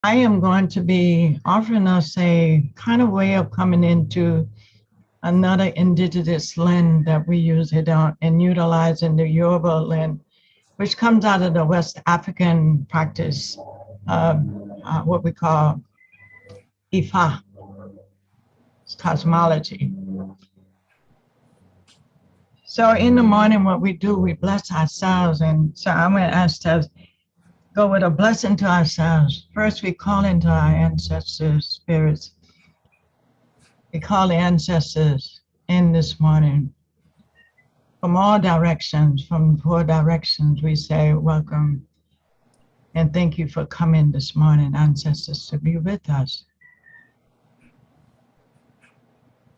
I am going to be offering us a kind of way of coming into another indigenous land that we use it on and utilizing the Yoruba land, which comes out of the West African practice, what we call Ifa, cosmology. So in the morning, what we do, we bless ourselves. And so I'm going to ask us go with a blessing to ourselves. First, we call into our ancestors' spirits. We call the ancestors in this morning. From all directions, from 4 directions, we say, welcome and thank you for coming this morning, ancestors, to be with us.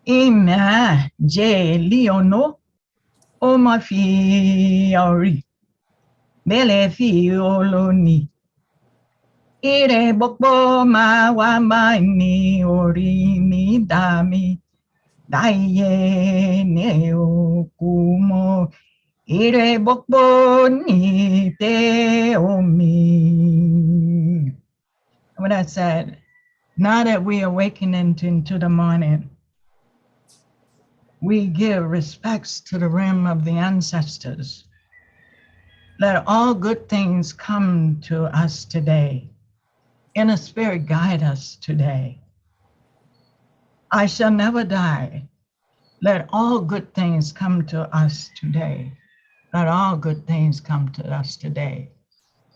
Ima je leono o mafiori bele fioloni ire bokbo ma wa ma ni ori ni dami daye ne okumo ire bokbo ni te omi. What I said, now that we awaken into the morning, we give respects to the realm of the ancestors. Let all good things come to us today. Inner spirit guide us today. I shall never die. Let all good things come to us today. Let all good things come to us today.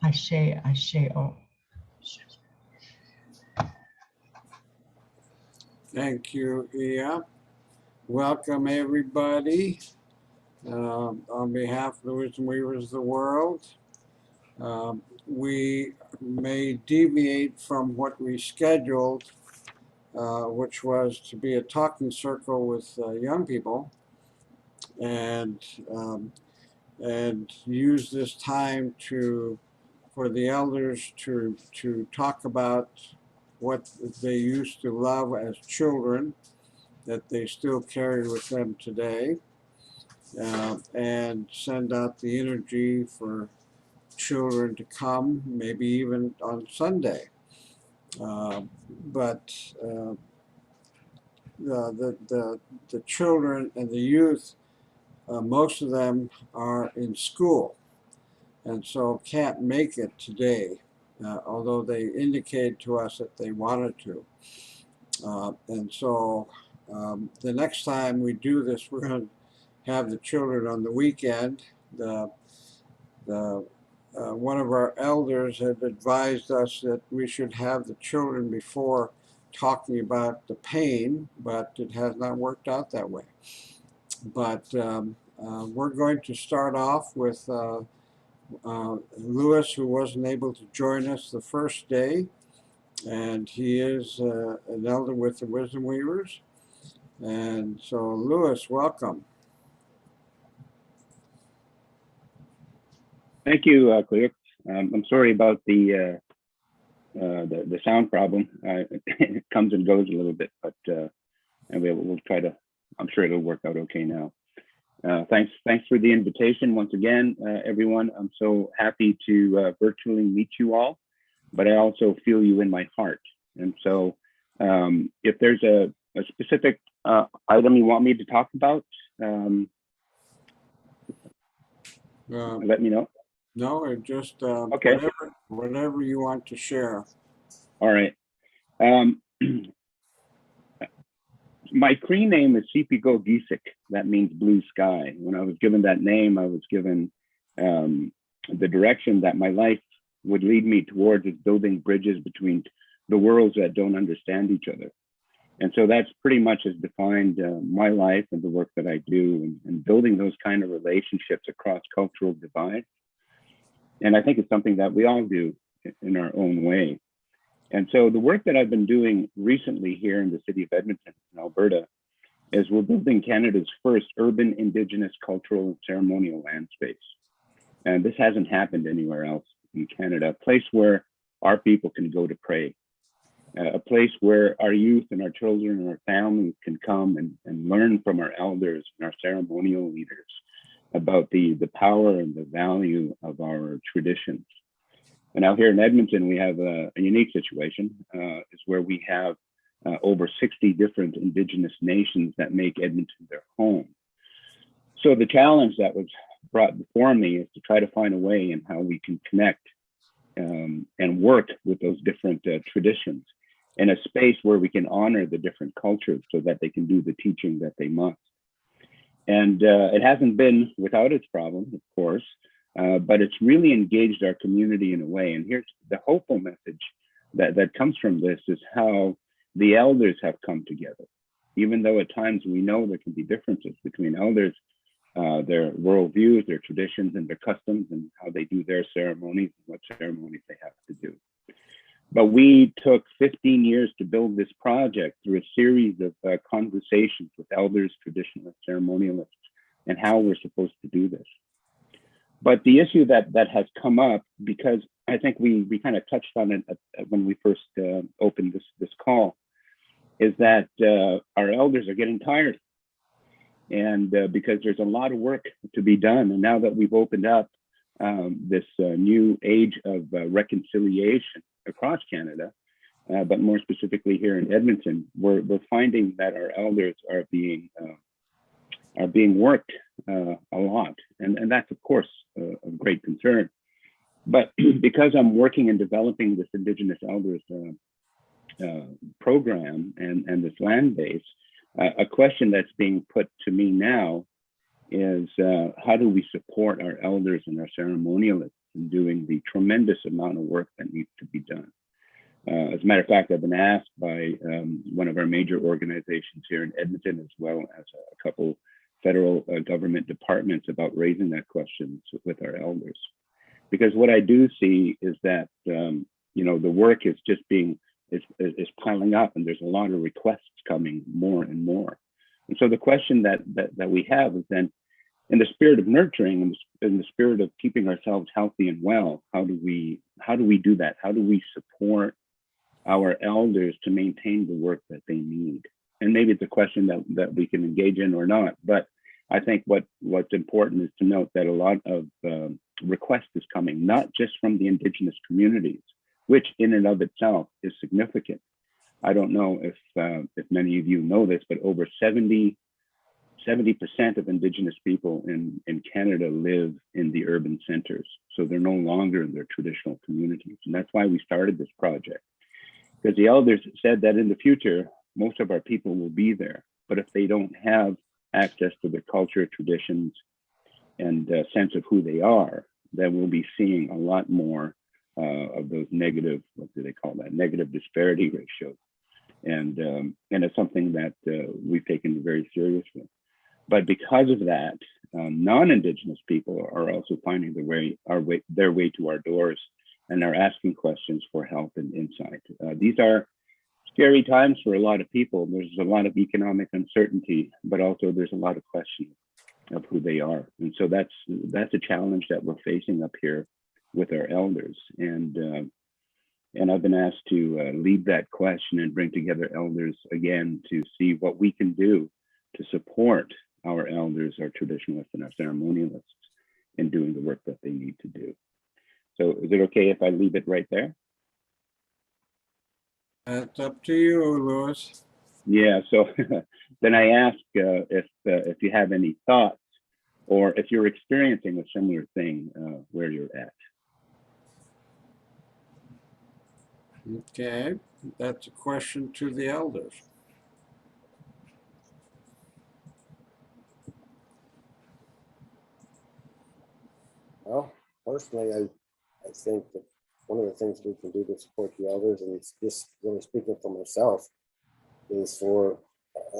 Ashe, ashe, oh. Thank you, Ia. Welcome, everybody. On behalf of the Wisdom Weavers of the world, we may deviate from what we scheduled, which was to be a talking circle with young people, and use this time for the elders to talk about what they used to love as children that they still carry with them today, and send out the energy for children to come, maybe even on Sunday. But the children and the youth, most of them are in school, and so can't make it today, although they indicated to us that they wanted to. And so the next time we do this, we're going to have the children on the weekend. One of our elders had advised us that we should have the children before talking about the pain, but it has not worked out that way. But we're going to start off with Lewis, who wasn't able to join us the first day, and he is an elder with the Wisdom Weavers. And so, Lewis, welcome. Thank you, Cleo. I'm sorry about the sound problem. It comes and goes a little bit, but and we'll try to. I'm sure it'll work out okay now. Thanks for the invitation once again, everyone. I'm so happy to virtually meet you all, but I also feel you in my heart. And so, if there's a specific item you want me to talk about, let me know. No, just okay. Whatever you want to share. All right. My Cree name is Sipigo Gisik. That means blue sky. When I was given that name, I was given the direction that my life would lead me towards is building bridges between the worlds that don't understand each other. And so that's pretty much has defined my life and the work that I do, and building those kind of relationships across cultural divides. And I think it's something that we all do in our own way. And so the work that I've been doing recently here in the city of Edmonton, in Alberta, is we're building Canada's first urban Indigenous cultural and ceremonial land space. And this hasn't happened anywhere else in Canada, a place where our people can go to pray, a place where our youth and our children and our families can come and learn from our elders and our ceremonial leaders about the power and the value of our traditions. And now here in Edmonton, we have a unique situation, is where we have over 60 different Indigenous nations that make Edmonton their home. So the challenge that was brought before me is to try to find a way in how we can connect and work with those different traditions in a space where we can honor the different cultures so that they can do the teaching that they must. And it hasn't been without its problems, of course, but it's really engaged our community in a way. And here's the hopeful message that comes from this is how the elders have come together. Even though at times we know there can be differences between elders, their worldviews, their traditions, and their customs, and how they do their ceremonies, and what ceremonies they have to do. But we took 15 years to build this project through a series of conversations with elders, traditionalists, ceremonialists, and how we're supposed to do this. But the issue that has come up, because I think we kind of touched on it when we first opened this call, is that our elders are getting tired. And because there's a lot of work to be done. And now that we've opened up this new age of reconciliation across Canada, but more specifically here in Edmonton, we're finding that our elders are being worked a lot. And that's, of course, of great concern. But because I'm working and developing this Indigenous Elders program and this land base, a question that's being put to me now is how do we support our elders and our ceremonialists in doing the tremendous amount of work that needs to be done? As a matter of fact, I've been asked by one of our major organizations here in Edmonton, as well as a couple federal government departments, about raising that question with our elders. Because what I do see is that the work is just is piling up, and there's a lot of requests coming more and more. And so the question that we have is then, in the spirit of nurturing and in the spirit of keeping ourselves healthy and well, how do we do that? How do we support our elders to maintain the work that they need? And maybe it's a question that we can engage in or not, but I think what's important is to note that a lot of requests is coming, not just from the Indigenous communities, which in and of itself is significant. I don't know if many of you know this, but over 70% of Indigenous people in Canada live in the urban centers. So they're no longer in their traditional communities. And that's why we started this project. Because the elders said that in the future, most of our people will be there. But if they don't have access to their culture, traditions, and sense of who they are, then we'll be seeing a lot more of those negative, what do they call that? Negative disparity ratios. And it's something that we've taken very seriously. But because of that, non-Indigenous people are also finding their way to our doors and are asking questions for help and insight. These are scary times for a lot of people. There's a lot of economic uncertainty, but also there's a lot of questions of who they are. And so that's a challenge that we're facing up here with our elders. And I've been asked to lead that question and bring together elders again to see what we can do to support our elders, our traditionalists, and our ceremonialists in doing the work that they need to do. So is it okay if I leave it right there? That's up to you, Louis. Yeah, so then I ask if you have any thoughts or if you're experiencing a similar thing where you're at. Okay, that's a question to the elders. Well, personally, I think that one of the things we can do to support the elders, and it's just really speaking for myself, is for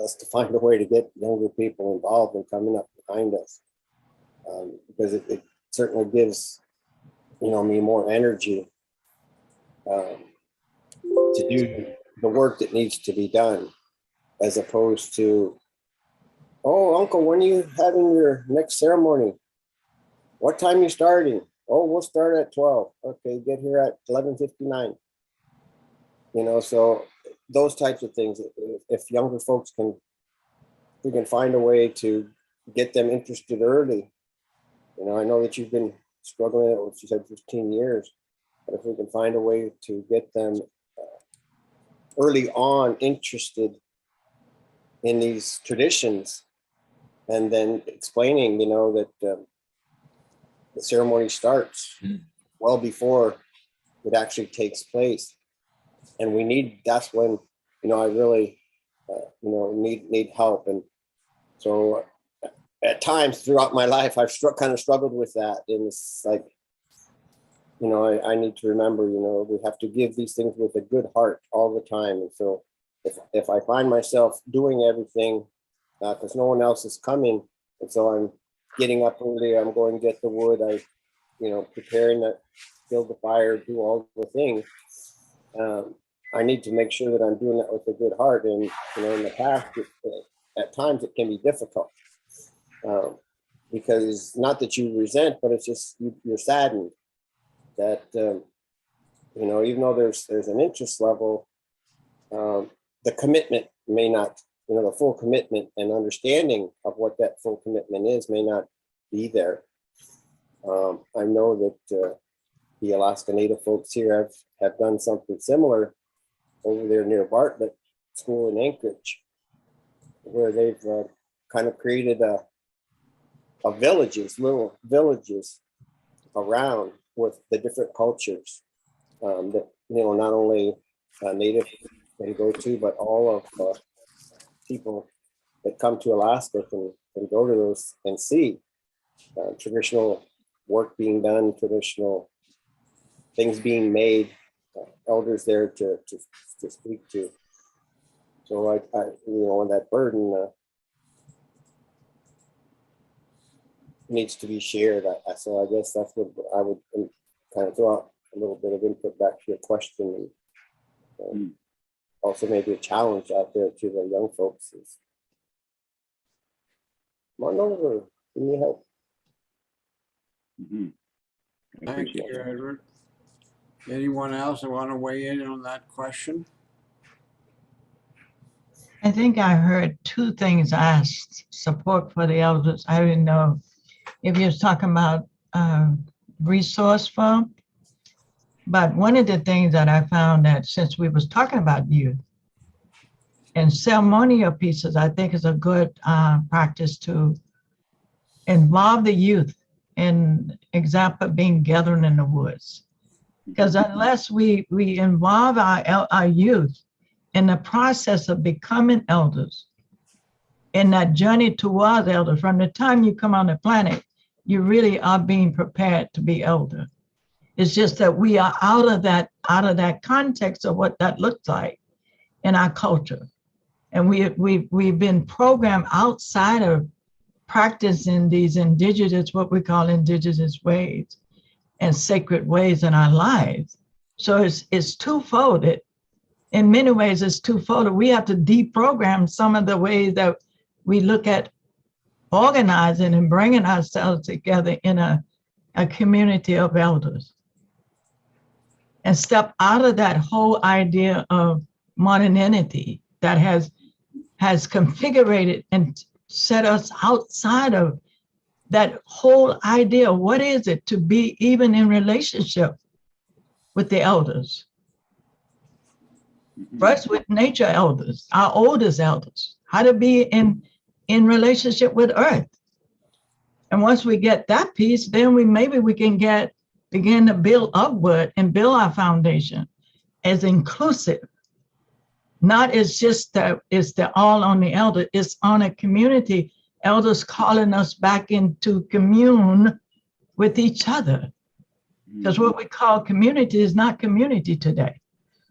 us to find a way to get younger people involved and coming up behind us. Because it certainly gives, me more energy to do the work that needs to be done, as opposed to, oh, Uncle, when are you having your next ceremony? What time are you starting? Oh, we'll start at 12. Okay, get here at 11:59. So those types of things, if younger folks we can find a way to get them interested early. I know that you've been struggling with, you said, 15 years. But if we can find a way to get them early on interested in these traditions, and then explaining, that the ceremony starts well before it actually takes place. And that's when, I really, need help. And so at times throughout my life, I've kind of struggled with that. And it's like, I need to remember, we have to give these things with a good heart all the time. And so if I find myself doing everything because no one else is coming, and so I'm getting up early, I'm going to get the wood, preparing to build the fire, do all the things. I need to make sure that I'm doing that with a good heart. And, in the past, at times it can be difficult because not that you resent, but it's just you're saddened that, even though there's an interest level, the commitment may not, the full commitment and understanding of what that full commitment is may not be there. I know that the Alaska Native folks here have done something similar over there near Bartlett School in Anchorage, where they've kind of created little villages around with the different cultures that, not only Native can go to, but all of people that come to Alaska can go to those and see traditional work being done, traditional things being made, elders there to speak to. So I that burden needs to be shared. So I guess that's what I would kind of throw out a little bit of input back to your question, and also maybe a challenge out there to the young folks is, come on over, give me help. Mm-hmm. Thank you, Edward. Anyone else that want to weigh in on that question? I think I heard two things asked: support for the elders. I didn't know if you're talking about resourceful, but one of the things that I found that since we was talking about youth and ceremonial pieces, I think is a good practice to involve the youth in example being gathering in the woods. Because unless we involve our youth in the process of becoming elders, in that journey towards elder, from the time you come on the planet, you really are being prepared to be elder. It's just that we are out of that context of what that looks like in our culture. And we've been programmed outside of practicing these indigenous, what we call indigenous ways and sacred ways in our lives. So it's twofold. In many ways, it's twofold. We have to deprogram some of the ways that we look at organizing and bringing ourselves together in a community of elders, and step out of that whole idea of modernity that has configured and set us outside of that whole idea. What is it to be even in relationship with the elders? First with nature elders, our oldest elders, how to be in relationship with earth. And once we get that piece, then maybe we can begin to build upward and build our foundation as inclusive. Not as just that it's the all on the elder, it's on a community, elders calling us back into commune with each other. Because what we call community is not community today.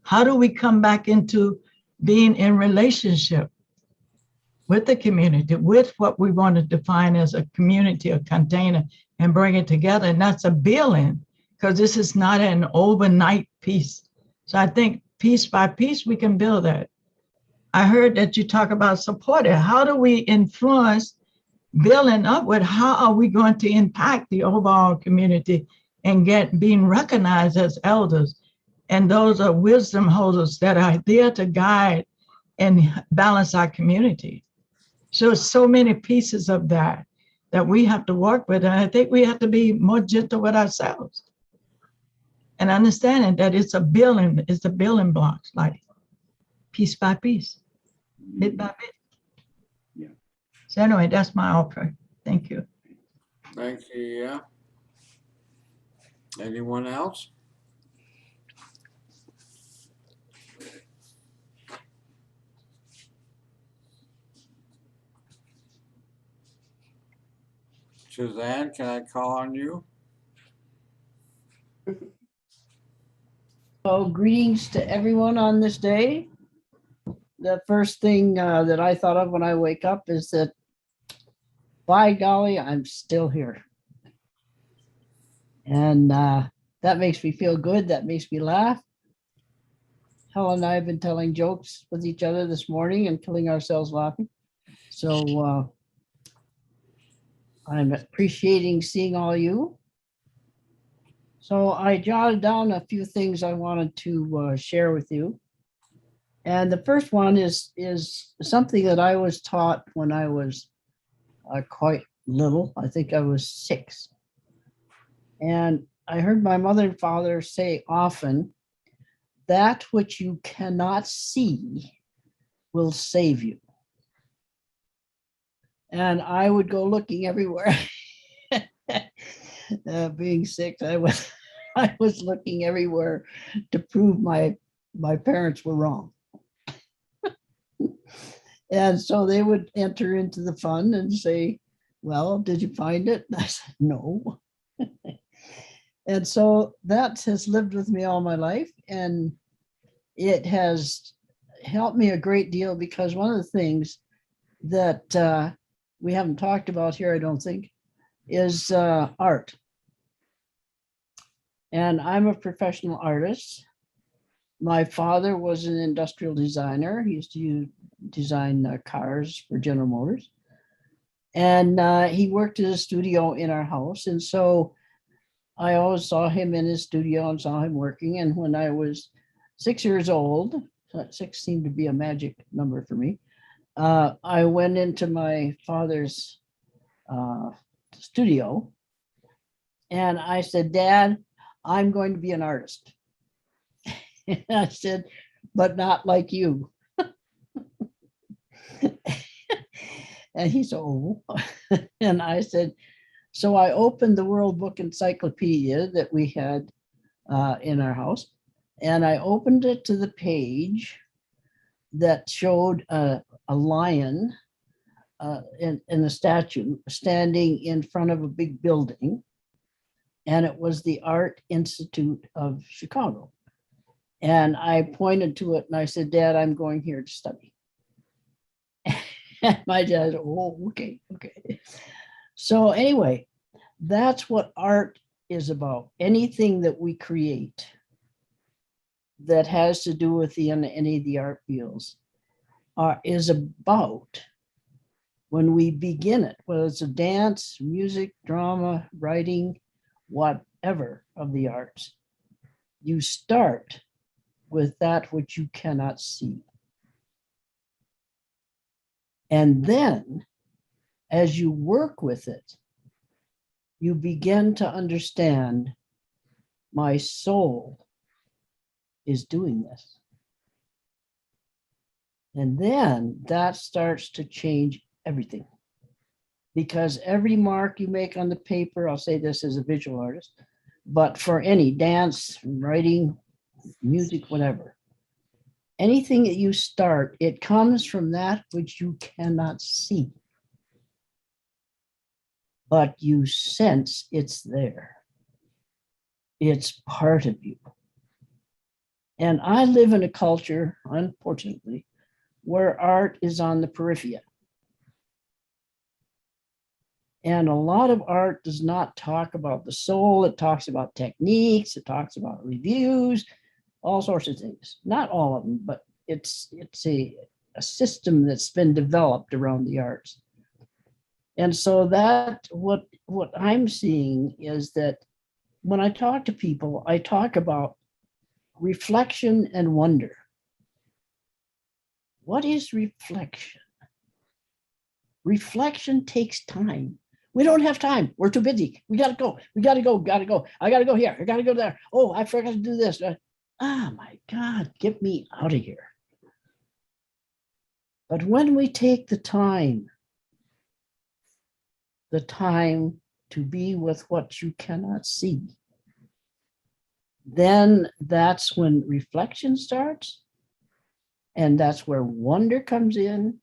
How do we come back into being in relationship with the community, with what we want to define as a community, a container, and bring it together? And that's a building, because this is not an overnight piece. So I think piece by piece, we can build that. I heard that you talk about supporting. How do we influence building upward? How are we going to impact the overall community and being recognized as elders? And those are wisdom holders that are there to guide and balance our community. So many pieces of that we have to work with. And I think we have to be more gentle with ourselves. and understanding that it's a building blocks, like piece by piece, bit by bit. Yeah. So anyway, that's my offer. Thank you. Thank you. Yeah. Anyone else? Suzanne, can I call on you? So greetings to everyone on this day. The first thing that I thought of when I wake up is that, by golly, I'm still here. And that makes me feel good. That makes me laugh. Helen and I have been telling jokes with each other this morning and killing ourselves laughing. So I'm appreciating seeing all you. So I jotted down a few things I wanted to share with you. And the first one is something that I was taught when I was quite little. I think I was 6. And I heard my mother and father say often, that which you cannot see will save you. And I would go looking everywhere. Being 6, I was looking everywhere to prove my parents were wrong. And so they would enter into the fun and say, well, did you find it? And I said, no. And so that has lived with me all my life. And it has helped me a great deal because one of the things that we haven't talked about here, I don't think, is art. And I'm a professional artist. My father was an industrial designer. He used to design cars for General Motors. And he worked at a studio in our house. And so I always saw him in his studio and saw him working. And when I was 6 years old, 6 seemed to be a magic number for me, I went into my father's studio and I said, Dad, I'm going to be an artist. And I said, but not like you. And he said, oh. And I said, so I opened the World Book Encyclopedia that we had in our house, and I opened it to the page that showed a lion in a statue standing in front of a big building, and it was the Art Institute of Chicago. And I pointed to it and I said, Dad, I'm going here to study. And my dad said, oh, okay. So anyway, that's what art is about. Anything that we create that has to do with any of the art fields is about, when we begin it, whether it's a dance, music, drama, writing, whatever of the arts, you start with that which you cannot see. And then as you work with it, you begin to understand, my soul is doing this. And then that starts to change everything. Because every mark you make on the paper, I'll say this as a visual artist, but for any dance, writing, music, whatever, anything that you start, it comes from that which you cannot see, but you sense it's there. It's part of you. And I live in a culture, unfortunately, where art is on the periphery. And a lot of art does not talk about the soul. It talks about techniques. It talks about reviews, all sorts of things. Not all of them, but it's a system that's been developed around the arts. And so that what I'm seeing is that when I talk to people, I talk about reflection and wonder. What is reflection? Reflection takes time. We don't have time. We're too busy. We got to go. We got to go. Got to go. I got to go here. I got to go there. Oh, I forgot to do this. Oh my God, get me out of here. But when we take the time to be with what you cannot see, then that's when reflection starts. And that's where wonder comes in.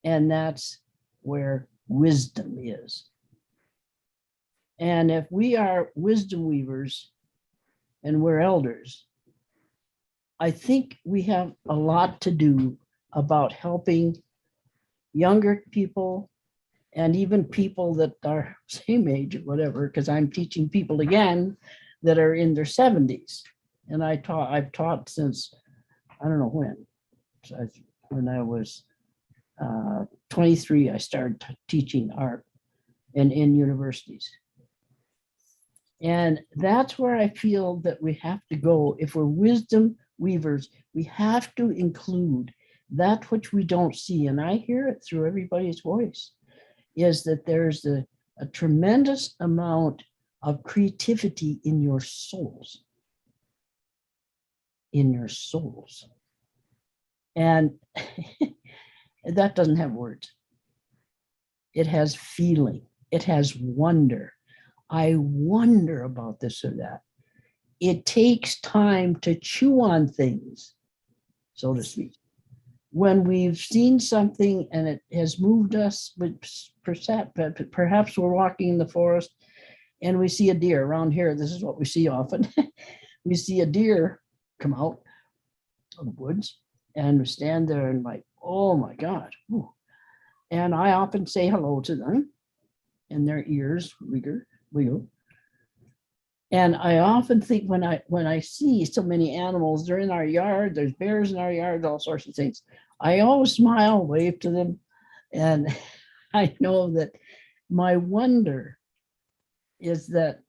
And that's where wisdom is. And if we are wisdom weavers and we're elders, I think we have a lot to do about helping younger people and even people that are same age or whatever, because I'm teaching people again that are in their 70s. And I've taught since, I don't know when. So when I was 23, I started teaching art in universities. And that's where I feel that we have to go. If we're wisdom weavers, we have to include that which we don't see. And I hear it through everybody's voice, is that there's a tremendous amount of creativity in your souls. In your souls. And that doesn't have words. It has feeling. It has wonder. I wonder about this or that. It takes time to chew on things, so to speak. When we've seen something and it has moved us, but perhaps we're walking in the forest and we see a deer around here. This is what we see often. We see a deer come out of the woods and we stand there and like, oh my God. Ooh. And I often say hello to them and their ears wiggle. And I often think when I see so many animals, they're in our yard, there's bears in our yard, all sorts of things. I always smile, wave to them. And I know that my wonder is that,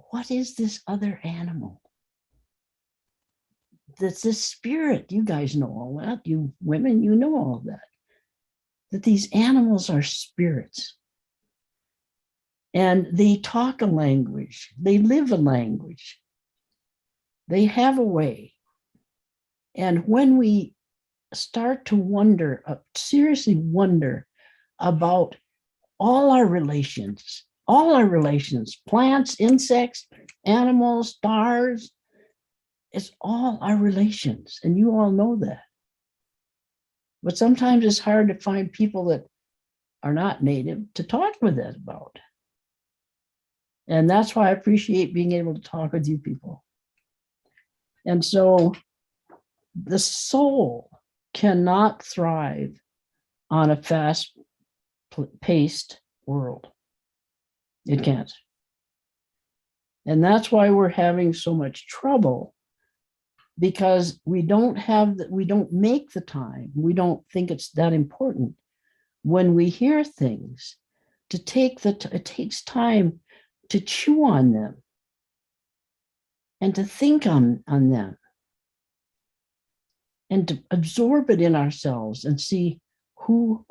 what is this other animal? That's this spirit. You guys know all that. You women, you know all that. That these animals are spirits. And they talk a language. They live a language. They have a way. And when we start to wonder, seriously wonder about all our relations, plants, insects, animals, stars, it's all our relations. And you all know that. But sometimes it's hard to find people that are not native to talk with us about. And that's why I appreciate being able to talk with you people. And so the soul cannot thrive on a fast-paced world. It can't. And that's why we're having so much trouble, because we don't make the time. We don't think it's that important when we hear things to take it takes time to chew on them and to think on them and to absorb it in ourselves and see who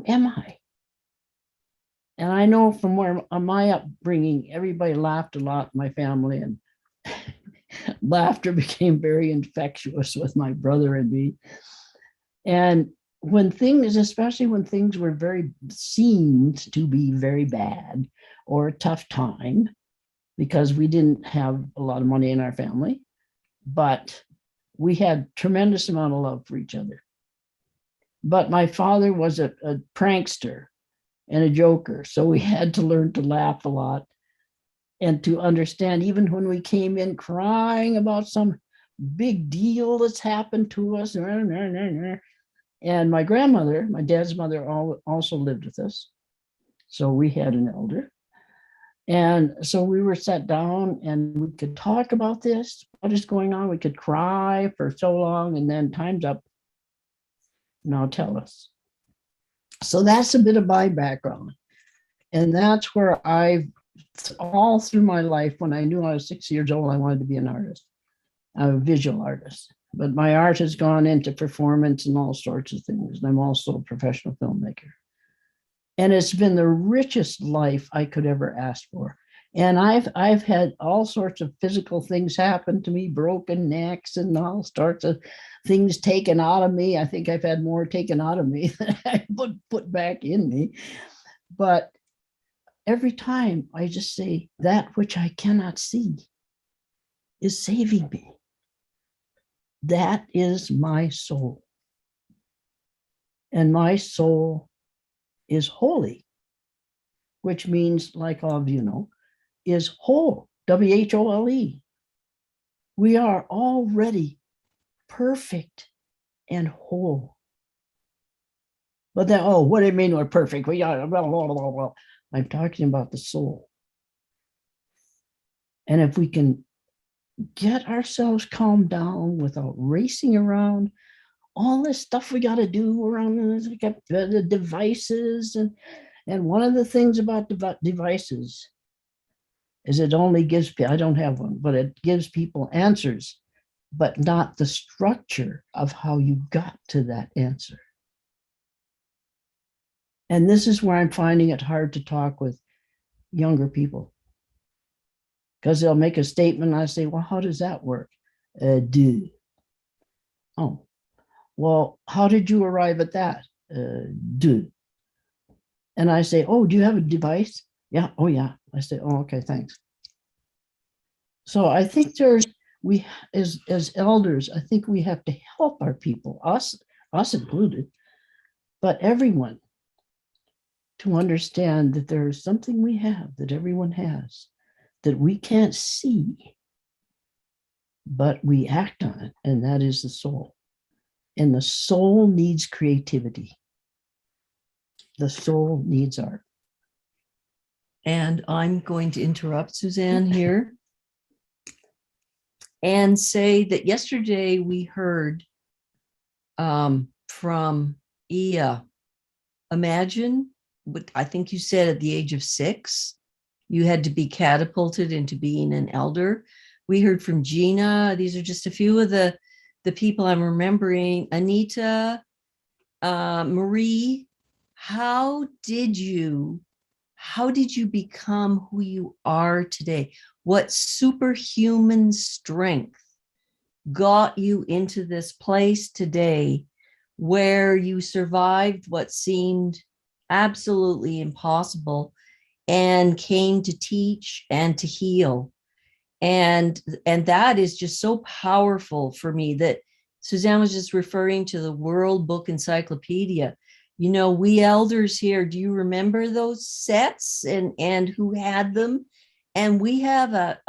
am I? And I know from where my upbringing, everybody laughed a lot in my family, and laughter became very infectious with my brother and me. And especially when things were seemed to be very bad or a tough time, because we didn't have a lot of money in our family, but we had tremendous amount of love for each other. But my father was a prankster and a joker, so we had to learn to laugh a lot and to understand, even when we came in crying about some big deal that's happened to us. And my grandmother, my dad's mother, also lived with us. So we had an elder. And so we were sat down and we could talk about this, what is going on. We could cry for so long, and then time's up. Now tell us. So that's a bit of my background. And that's where all through my life, when I knew I was 6 years old, I wanted to be an artist, a visual artist. But my art has gone into performance and all sorts of things. And I'm also a professional filmmaker. And it's been the richest life I could ever ask for. And I've had all sorts of physical things happen to me, broken necks and all sorts of things taken out of me. I think I've had more taken out of me than I put back in me. But every time I just say, that which I cannot see is saving me. That is my soul. And my soul is holy, which means, like all of you know, is whole, W-H-O-L-E. We are already perfect and whole. But then, oh, what do you mean we're perfect? We are, blah, blah, blah, blah. I'm talking about the soul. And if we can get ourselves calmed down without racing around all this stuff we got to do around the devices, and one of the things about devices is it only gives, I don't have one, but it gives people answers, but not the structure of how you got to that answer. And this is where I'm finding it hard to talk with younger people, because they'll make a statement and I say, well, how does that work? Do. Oh, well, how did you arrive at that? Do. And I say, oh, do you have a device? Yeah. Oh, yeah. I say, oh, okay, thanks. So I think we as elders, I think we have to help our people, us included, but everyone, to understand that there is something we have that everyone has that we can't see, but we act on it, and that is the soul. And the soul needs creativity. The soul needs art. And I'm going to interrupt Suzanne here and say that yesterday we heard from Ia. Imagine what I think you said at the age of 6, you had to be catapulted into being an elder. We heard from Gina. These are just a few of the people I'm remembering. Anita, Marie, how did you become who you are today? What superhuman strength got you into this place today where you survived what seemed absolutely impossible and came to teach and to heal? And that is just so powerful for me, that Suzanne was just referring to the World Book Encyclopedia. You know, we elders here, do you remember those sets and who had them? And we have a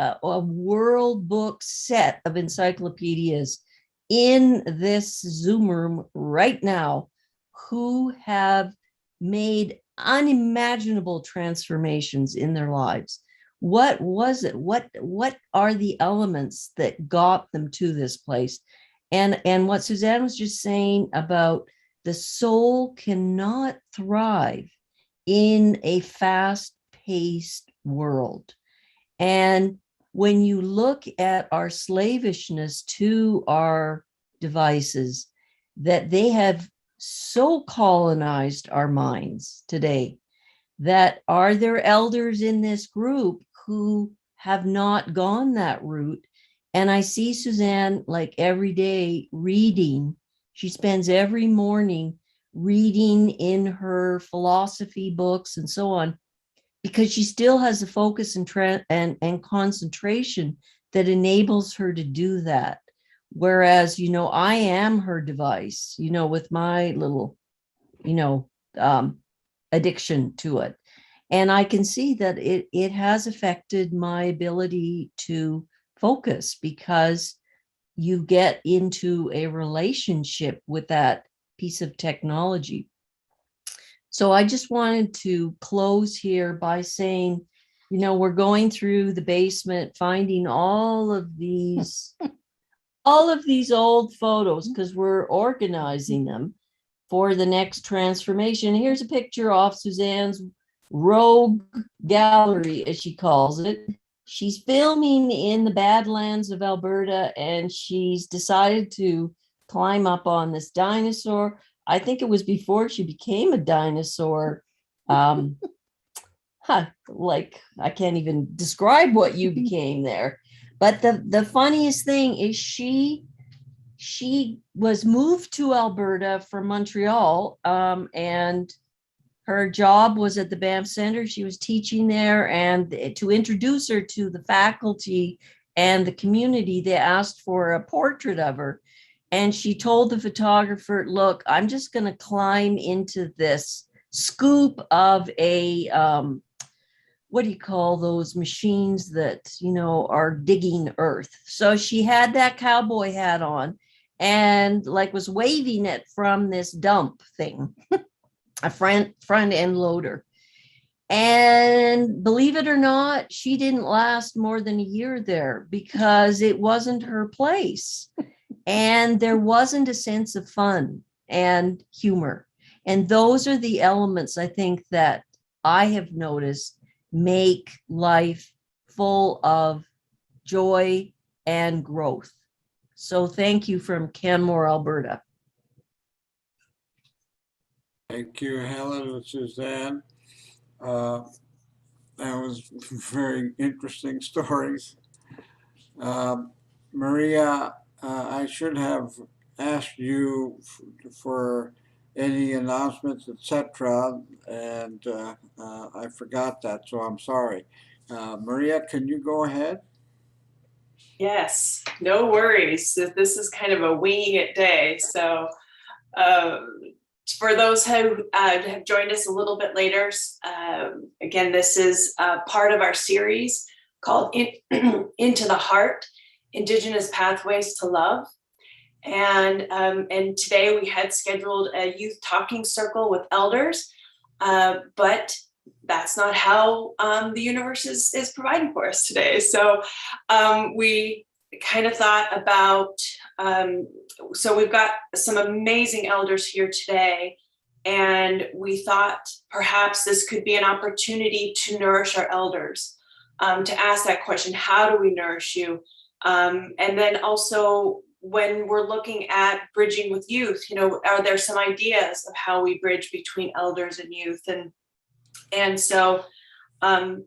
World Book set of encyclopedias in this Zoom room right now who have made unimaginable transformations in their lives. What was it? What are the elements that got them to this place? And what Suzanne was just saying about the soul cannot thrive in a fast-paced world. And when you look at our slavishness to our devices, that they have so colonized our minds today, that are there elders in this group who have not gone that route? And I see Suzanne like every day reading. She spends every morning reading in her philosophy books and so on, because she still has a focus and concentration that enables her to do that. Whereas, you know, I am her device, you know, with my little, you know, addiction to it. And I can see that it has affected my ability to focus, because you get into a relationship with that piece of technology. So I just wanted to close here by saying, you know, we're going through the basement, finding all of these old photos, because we're organizing them for the next transformation. Here's a picture off Suzanne's rogue gallery, as she calls it. She's filming in the Badlands of Alberta, and she's decided to climb up on this dinosaur. I think it was before she became a dinosaur, Like I can't even describe what you became there. But the funniest thing is she was moved to Alberta from Montreal, and her job was at the Banff Center. She was teaching there, and to introduce her to the faculty and the community, they asked for a portrait of her. And she told the photographer, look, I'm just going to climb into this scoop of a, what do you call those machines that, you know, are digging earth? So she had that cowboy hat on and like was waving it from this dump thing, a front end loader. And believe it or not, she didn't last more than a year there because it wasn't her place. And there wasn't a sense of fun and humor. And those are the elements I think that I have noticed make life full of joy and growth. So thank you from Canmore, Alberta. Thank you, Helen and Suzanne. That was very interesting stories. Maria, I should have asked you for any announcements, etc., and I forgot that, so I'm sorry. Maria, can you go ahead? Yes, no worries. This is kind of a winging it day. So for those who have joined us a little bit later, again, this is part of our series called Into the Heart, Indigenous Pathways to Love. And today we had scheduled a youth talking circle with elders, but that's not how the universe is providing for us today. So we kind of thought about, so we've got some amazing elders here today, and we thought perhaps this could be an opportunity to nourish our elders, to ask that question, how do we nourish you? And then also, when we're looking at bridging with youth, you know, are there some ideas of how we bridge between elders and youth? And so, and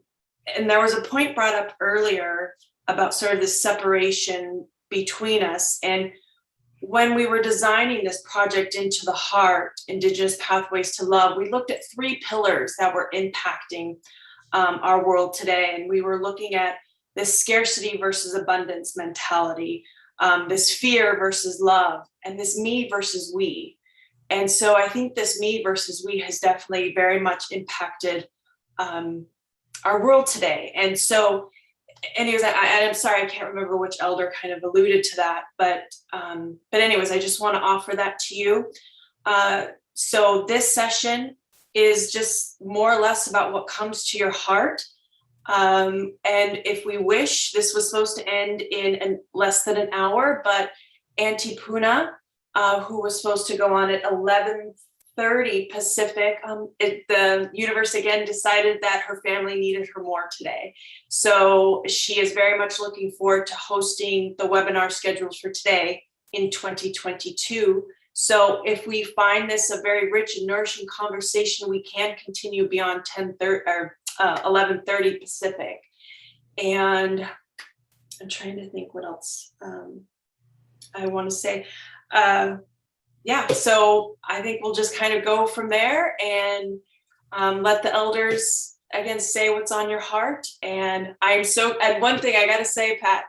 there was a point brought up earlier about sort of the separation between us. And when we were designing this project Into the Heart, Indigenous Pathways to Love, we looked at 3 pillars that were impacting our world today. And we were looking at this scarcity versus abundance mentality, this fear versus love, and this me versus we. And so I think this me versus we has definitely very much impacted our world today. And so anyways, I'm sorry, I can't remember which elder kind of alluded to that, but anyways, I just want to offer that to you. So this session is just more or less about what comes to your heart. And if we wish, this was supposed to end in less than an hour, but Auntie Puna, who was supposed to go on at 11:30 Pacific, the universe again decided that her family needed her more today. So she is very much looking forward to hosting the webinar schedules for today in 2022. So if we find this a very rich and nourishing conversation, we can continue beyond 11:30 Pacific. And I'm trying to think what else I want to say. Yeah, so I think we'll just kind of go from there and let the elders again say what's on your heart. And and one thing I got to say, Pat,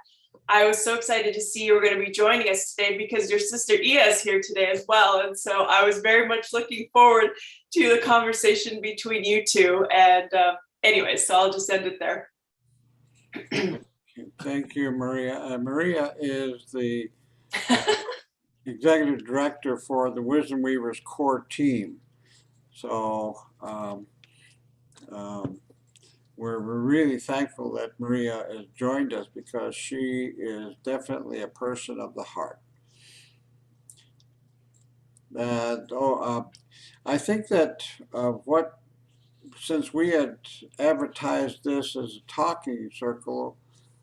I was so excited to see you were going to be joining us today because your sister Ia is here today as well. And so I was very much looking forward to the conversation between you two. And anyway, so I'll just end it there. Thank you, Maria. Maria is the executive director for the Wisdom Weavers core team. So we're really thankful that Maria has joined us because she is definitely a person of the heart. I think that since we had advertised this as a talking circle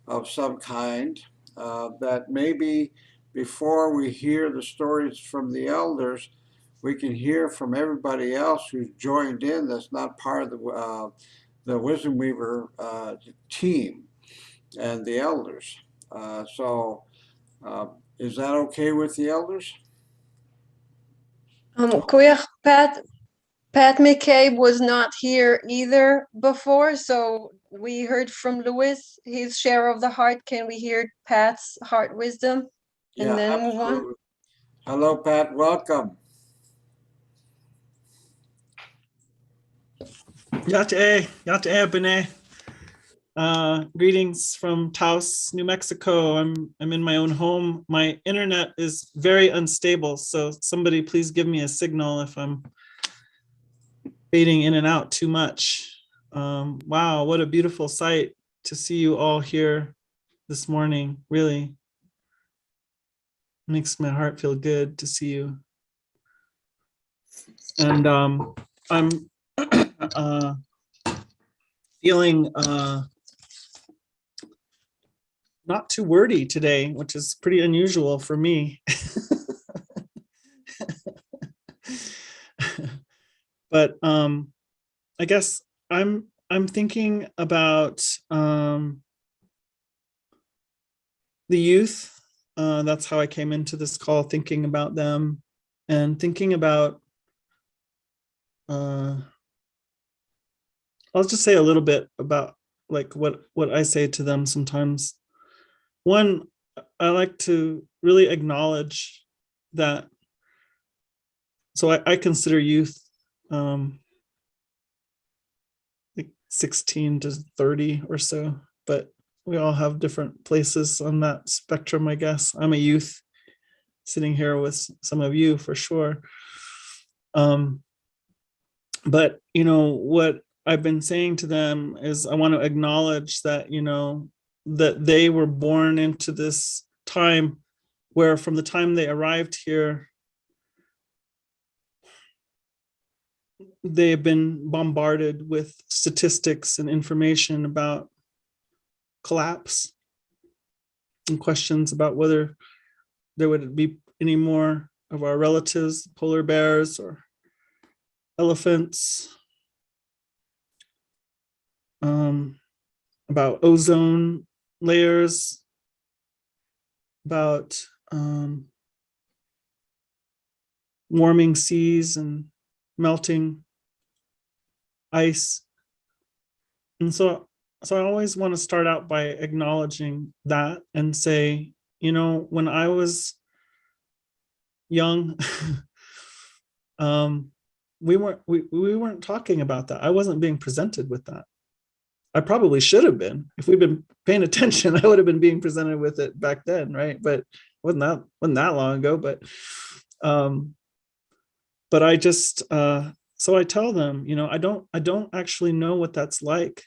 of some kind, that maybe before we hear the stories from the elders, we can hear from everybody else who's joined in that's not part of the Wisdom Weaver team and the elders. So is that okay with the elders? Queer Pat McCabe was not here either before, so we heard from Louis his share of the heart. Can we hear Pat's heart wisdom and Yeah, then move on? absolutely. Hello, Pat. Welcome. Yate, Bene. Greetings from Taos, New Mexico. I'm in my own home. My internet is very unstable, so somebody please give me a signal if I'm fading in and out too much. Wow, what a beautiful sight to see you all here this morning. Really makes my heart feel good to see you. And I'm feeling not too wordy today, which is pretty unusual for me. But I guess I'm thinking about the youth. That's how I came into this call, thinking about them and thinking about I'll just say a little bit about like what I say to them sometimes. One, I like to really acknowledge that. So I consider youth like 16 to 30 or so, but we all have different places on that spectrum, I guess. I'm a youth sitting here with some of you for sure. But, you know, what I've been saying to them is I want to acknowledge that, you know, that they were born into this time where from the time they arrived here, they have been bombarded with statistics and information about collapse and questions about whether there would be any more of our relatives, polar bears or elephants, about ozone layers, about warming seas and melting ice. And so I always want to start out by acknowledging that and say, you know, when I was young, we weren't talking about that. I wasn't being presented with that. I probably should have been. If we'd been paying attention, I would have been being presented with it back then, right? But wasn't that long ago. But I just so I tell them, you know, I don't actually know what that's like,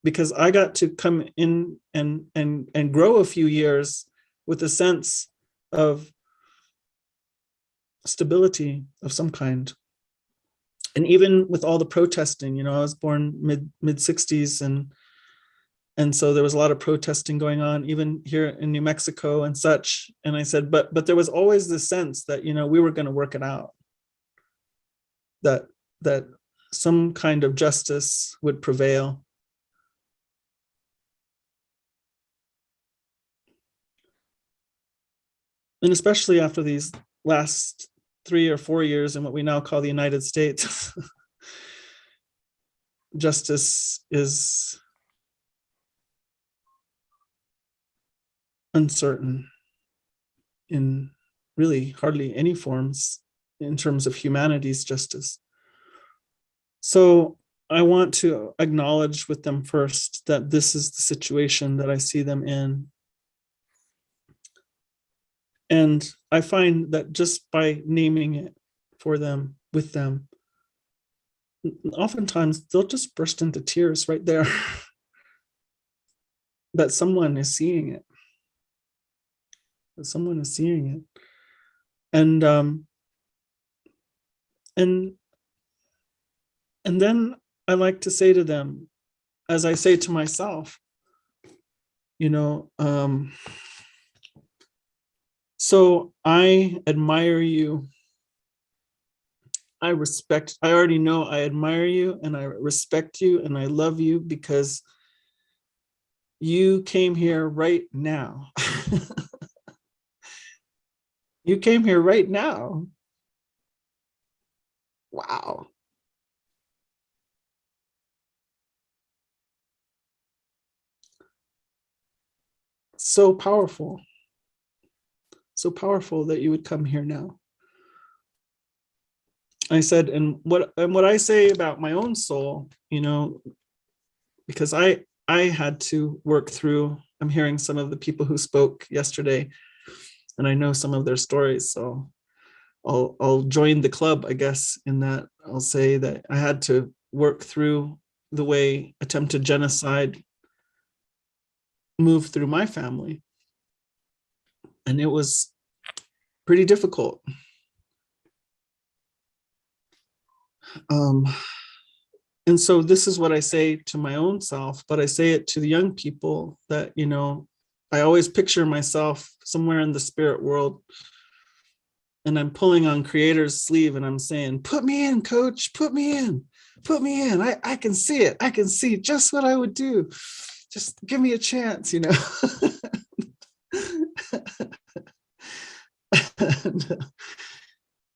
because I got to come in and grow a few years with a sense of stability of some kind. And even with all the protesting, you know, I was born mid 60s, and so there was a lot of protesting going on, even here in New Mexico and such. And I said, but there was always this sense that, you know, we were going to work it out, that some kind of justice would prevail. And especially after these last 3 or 4 years in what we now call the United States, justice is uncertain in really hardly any forms in terms of humanity's justice. So I want to acknowledge with them first that this is the situation that I see them in. And I find that just by naming it for them, with them, oftentimes they'll just burst into tears right there that someone is seeing it. That someone is seeing it. And then I like to say to them, as I say to myself, you know, so I admire you I already know I admire you and I respect you and I love you because you came here right now. You came here right now. Wow. So powerful. So powerful that you would come here now. I said, and what I say about my own soul, you know, because I had to work through, I'm hearing some of the people who spoke yesterday, and I know some of their stories. So I'll join the club, I guess, in that I'll say that I had to work through the way attempted genocide moved through my family. And it was pretty difficult. And so this is what I say to my own self, but I say it to the young people that, you know, I always picture myself somewhere in the spirit world, and I'm pulling on Creator's sleeve and I'm saying, put me in, coach, put me in, put me in. I can see it. I can see just what I would do. Just give me a chance, you know.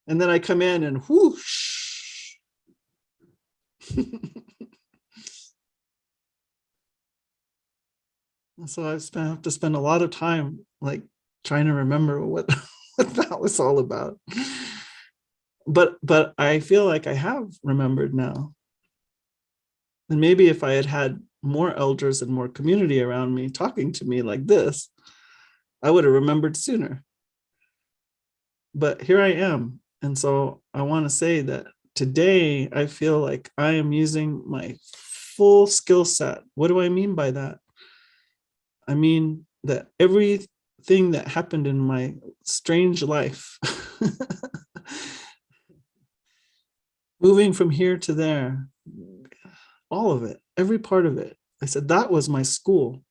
And then I come in and whoosh. So I have to spend a lot of time like trying to remember what that was all about. But I feel like I have remembered now. And maybe if I had had more elders and more community around me talking to me like this, I would have remembered sooner. But here I am. And so I want to say that today I feel like I am using my full skill set. What do I mean by that? I mean that everything that happened in my strange life, moving from here to there, all of it, every part of it. I said, that was my school.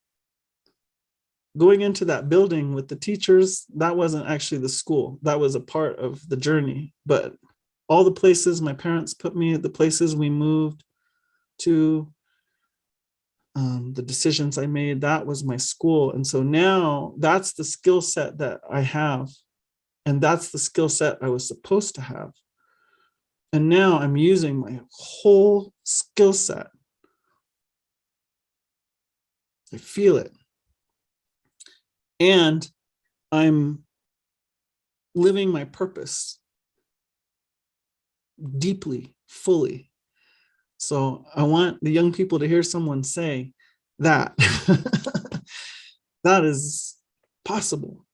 Going into that building with the teachers, that wasn't actually the school. That was a part of the journey. But all the places my parents put me, the places we moved to, the decisions I made, that was my school. And so now that's the skill set that I have. And that's the skill set I was supposed to have. And now I'm using my whole skill set. I feel it. And I'm living my purpose deeply, fully. So I want the young people to hear someone say that. That is possible.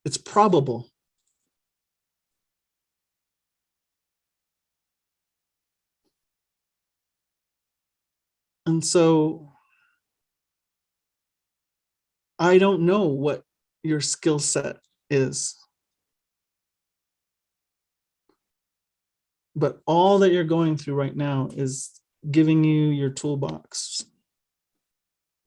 It's probable. And so I don't know what your skill set is, but all that you're going through right now is giving you your toolbox.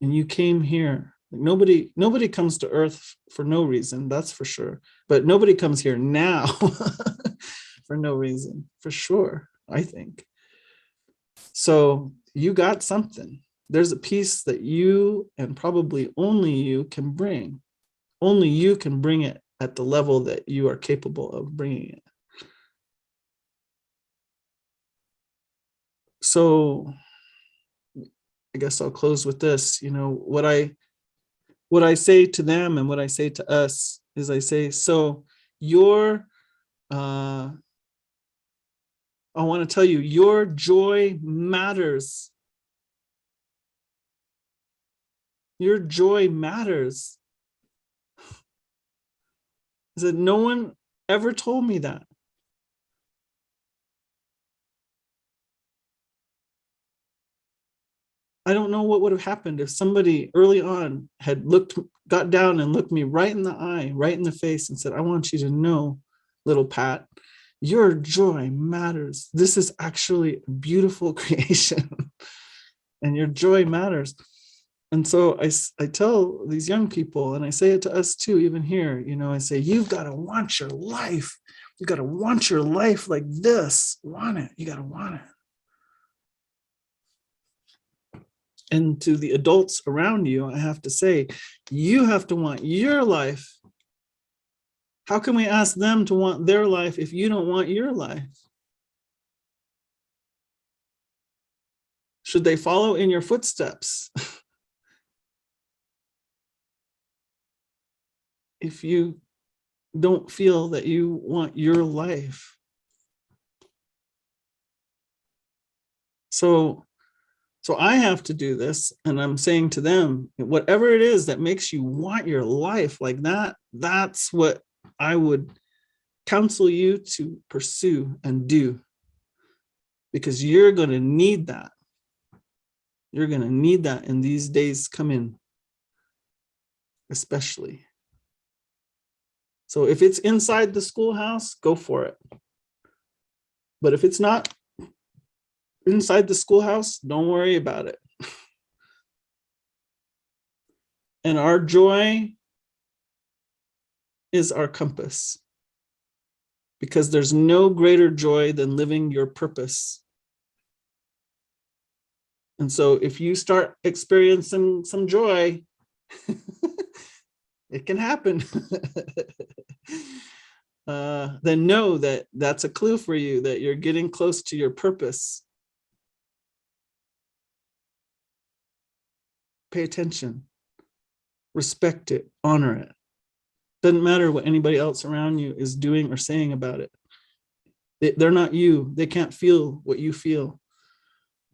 And you came here. Like nobody comes to Earth for no reason, that's for sure. But nobody comes here now for no reason, for sure, I think. So you got something. There's a piece that you and probably only you can bring. Only you can bring it at the level that you are capable of bringing it. So I guess I'll close with this. You know, what I say to them and what I say to us is I say, so I want to tell you, your joy matters. Your joy matters. I said, no one ever told me that. I don't know what would have happened if somebody early on had got down and looked me right in the eye, right in the face and said, I want you to know, little Pat, your joy matters. This is actually a beautiful creation and your joy matters. And so I tell these young people, and I say it to us too, even here, you know, I say, you've got to want your life You got to want your life like this. Want it. You got to want it. And to the adults around you, I have to say, you have to want your life. How can we ask them to want their life if you don't want your life? Should they follow in your footsteps? If you don't feel that you want your life. So I have to do this, and I'm saying to them, whatever it is that makes you want your life like that, that's what I would counsel you to pursue and do, because you're going to need that. You're going to need that in these days coming, especially. So if it's inside the schoolhouse, go for it. But if it's not inside the schoolhouse, don't worry about it. And our joy is our compass, because there's no greater joy than living your purpose. And so if you start experiencing some joy, it can happen. Then know that that's a clue for you that you're getting close to your purpose. Pay attention, respect it, honor it. Doesn't matter what anybody else around you is doing or saying about it. They're not you. They can't feel what you feel.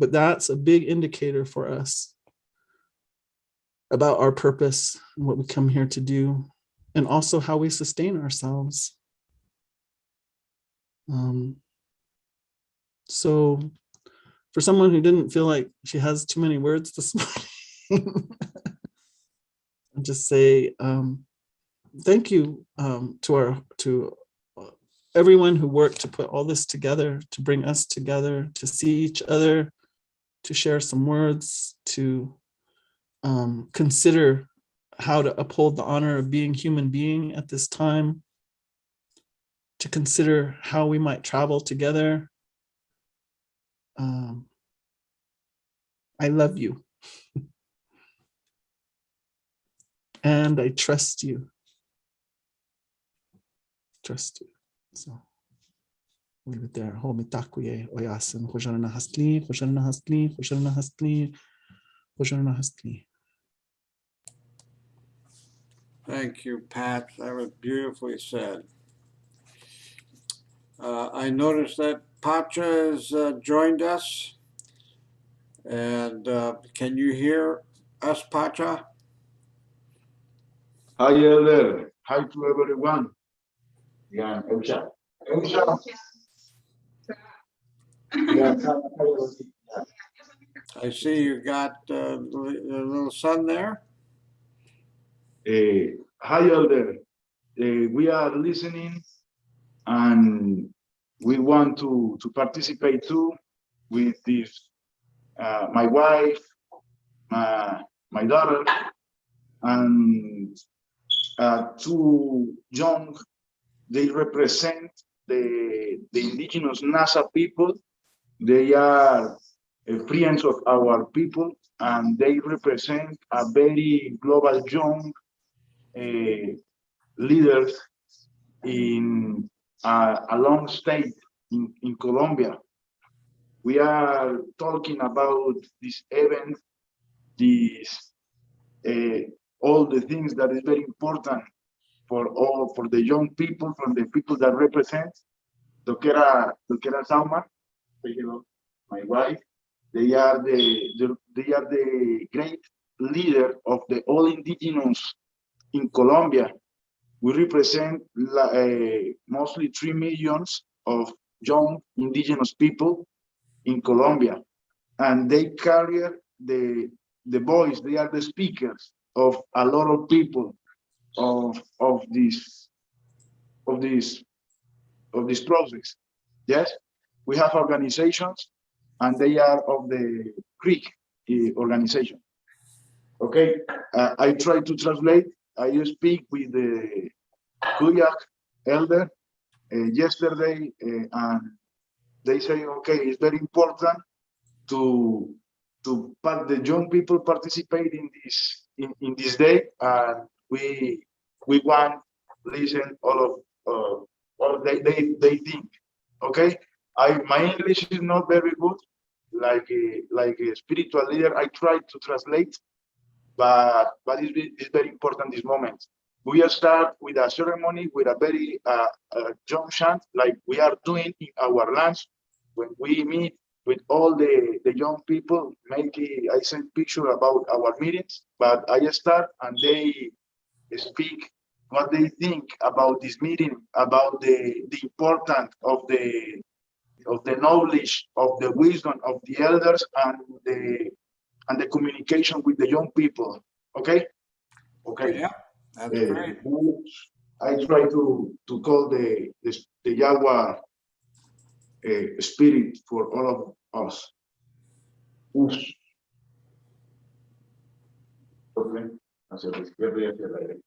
But that's a big indicator for us about our purpose and what we come here to do, and also how we sustain ourselves. So for someone who didn't feel like she has too many words this morning, I'll just say thank you to everyone who worked to put all this together, to bring us together, to see each other, to share some words, to consider how to uphold the honor of being human being at this time, to consider how we might travel together. I love you. And I trust you. Trust you. So leave it there. Hold me takuye oyasin. Hojarana hastli, hojarana hastli, hojarana hastli, hojarana hastli. Thank you, Pat. That was beautifully said. I noticed that Pacha has joined us. And can you hear us, Pacha? Hi, Elder. Hi to everyone. Yeah, Eusha. Eusha. Yeah, I see you got a little son there. hi, Elder. We are listening, and we want to participate too with this. My wife, my daughter, and two young. They represent the indigenous NASA people. They are friends of our people, and they represent a very global young leaders in a long state in Colombia. We are talking about this event, this all the things that is very important for the young people, for the people that represent. Doquera Sauma, my wife, they are the great leader of the all indigenous in Colombia. We represent mostly 3 millions of young indigenous people in Colombia, and they carry the voice. They are the speakers of a lot of people of this process. Yes, we have organizations, and they are of the Greek organization. Okay, I try to translate. I speak with the Kuyak elder, yesterday, and they say, okay, it's very important to the young people participate in this day, and we want listen all they think. Okay, my English is not very good. Like a spiritual leader, I try to translate, but it's very important this moment. We start with a ceremony with a very young chant, like we are doing in our lunch when we meet with all the young people. Maybe I send picture about our meetings, but I start and they speak what they think about this meeting, about the importance of the knowledge, of the wisdom of the elders, and the communication with the young people. Okay. Yeah, that's great. I try to call the Yahweh spirit for all of us. Okay. Hacia la izquierda y hacia la derecha.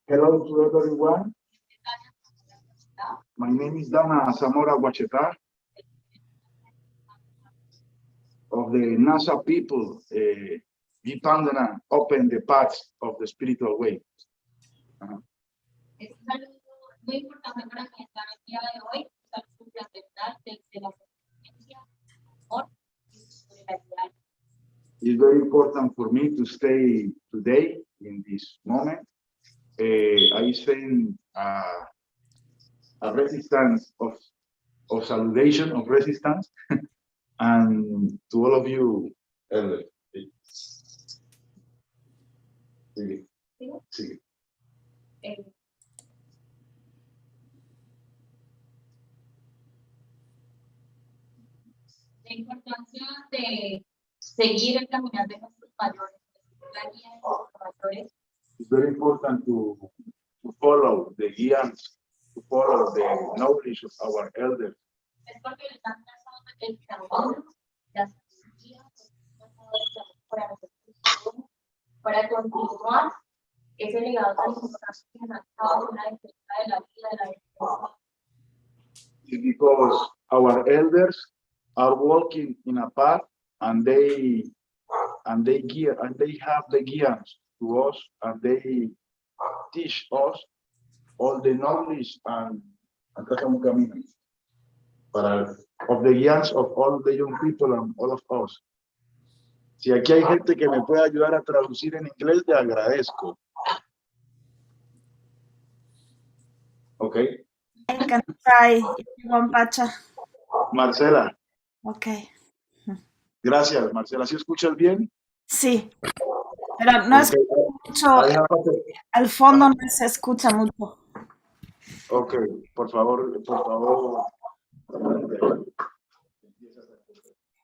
Hello to everyone. My name is Dana Zamora Huacheta of the NASA people. Gitandana open the paths of the spiritual way. Es muy importante para mí estar el día de hoy, estar trascendentales desde la conciencia, amor y solidaridad. It's very important for me to stay today in this moment. I send a resistance of salutation, of resistance, and to all of you, elders. Sigue. Sigue. La importancia de seguir el caminar de nuestros mayores, la guía de nuestros mayores. It's very important to follow the guidance, to follow the knowledge of our elders. Es porque les han trazado el camino, la sabiduría, para continuar ese legado tan importante que nos ha dado la defensa de la vida, de la defensa. It's because our elders are walking in a path, and they have the guidance to us, and they teach us all the knowledge and of the guidance of all the young people and all of us. Si aquí hay gente que me puede ayudar a traducir en inglés, le agradezco. Okay. I can try if you want, Pacha. Marcela. Okay. Gracias, Marcela. ¿Sí escuchas bien? Sí, pero no es mucho, al fondo no se escucha mucho. Ok, por favor.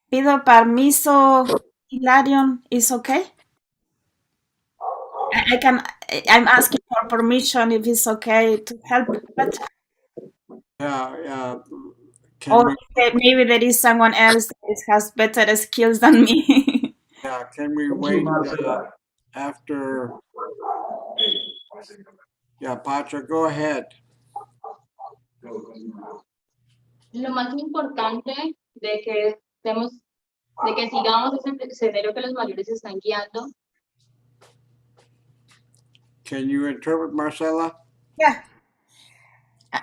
Pido permiso, Hilarion, ¿is okay? I'm asking for permission if it's okay to help. But Yeah. Can or we, maybe there is someone else that has better skills than me. can we Thank you, wait Marcela. after? Yeah, Patra, go ahead. Lo más importante de que estemos, de que sigamos ese sendero que los mayores están guiando. Can you interpret, Marcela? Yeah.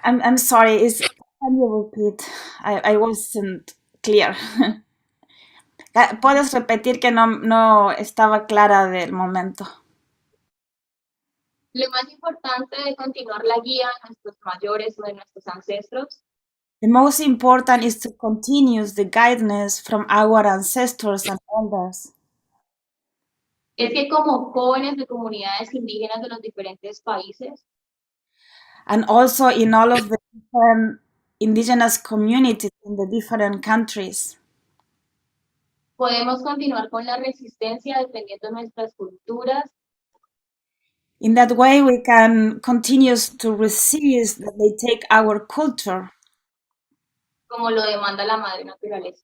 I'm sorry. Can you repeat? I wasn't clear. ¿Puedes repetir que no estaba clara del momento? Lo más importante de continuar la guía de nuestros mayores o de nuestros ancestros The most important is to continue the guidance from our ancestors and elders. es que como jóvenes de comunidades indígenas de los diferentes países, And also in all of the different indigenous communities in the different countries. podemos continuar con la resistencia defendiendo nuestras culturas, In that way, we can continue to resist that they take our culture. como lo demanda la madre naturaleza.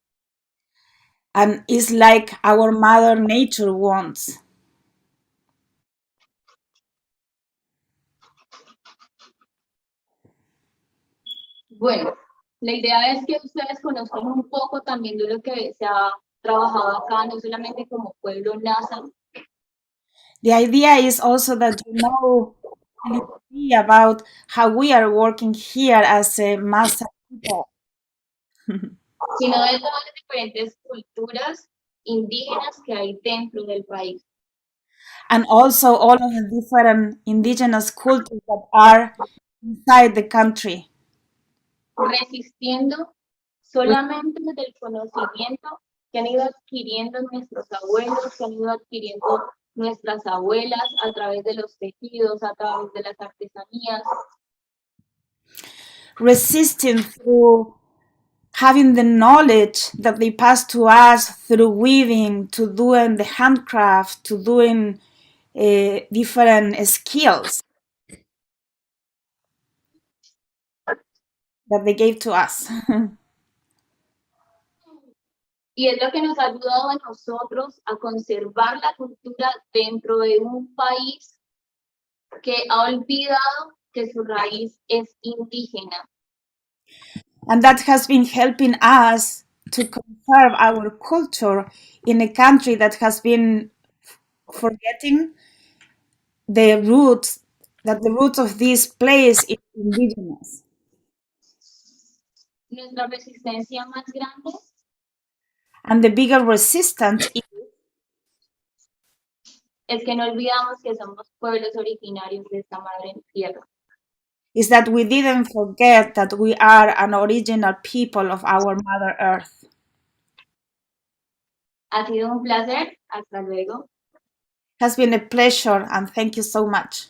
And it's like our mother nature wants. Bueno, la idea es que ustedes conozcan un poco también de lo que se ha trabajado acá, no solamente como pueblo NASA, The idea is also that you know a little bit about how we are working here as a Masa people, sino de todas las diferentes culturas indígenas que hay dentro del país. and also all of the different indigenous cultures that are inside the country, Resistiendo solamente del conocimiento que han ido adquiriendo nuestros abuelos, que han ido adquiriendo nuestras abuelas a través de los tejidos, a través de las artesanías, resisting through having the knowledge that they pass to us through weaving, to doing the handcraft, to doing different skills that they gave to us. y es lo que nos ha ayudado a nosotros a conservar la cultura dentro de un país que ha olvidado que su raíz es indígena. And that has been helping us to conserve our culture in a country that has been forgetting the roots, that the roots of this place is indigenous. Nuestra resistencia más grande And the bigger resistance es que no olvidamos que somos pueblos originarios de esta madre tierra. is that we didn't forget that we are an original people of our Mother Earth. Ha sido un placer. Hasta luego. It has been a pleasure and thank you so much.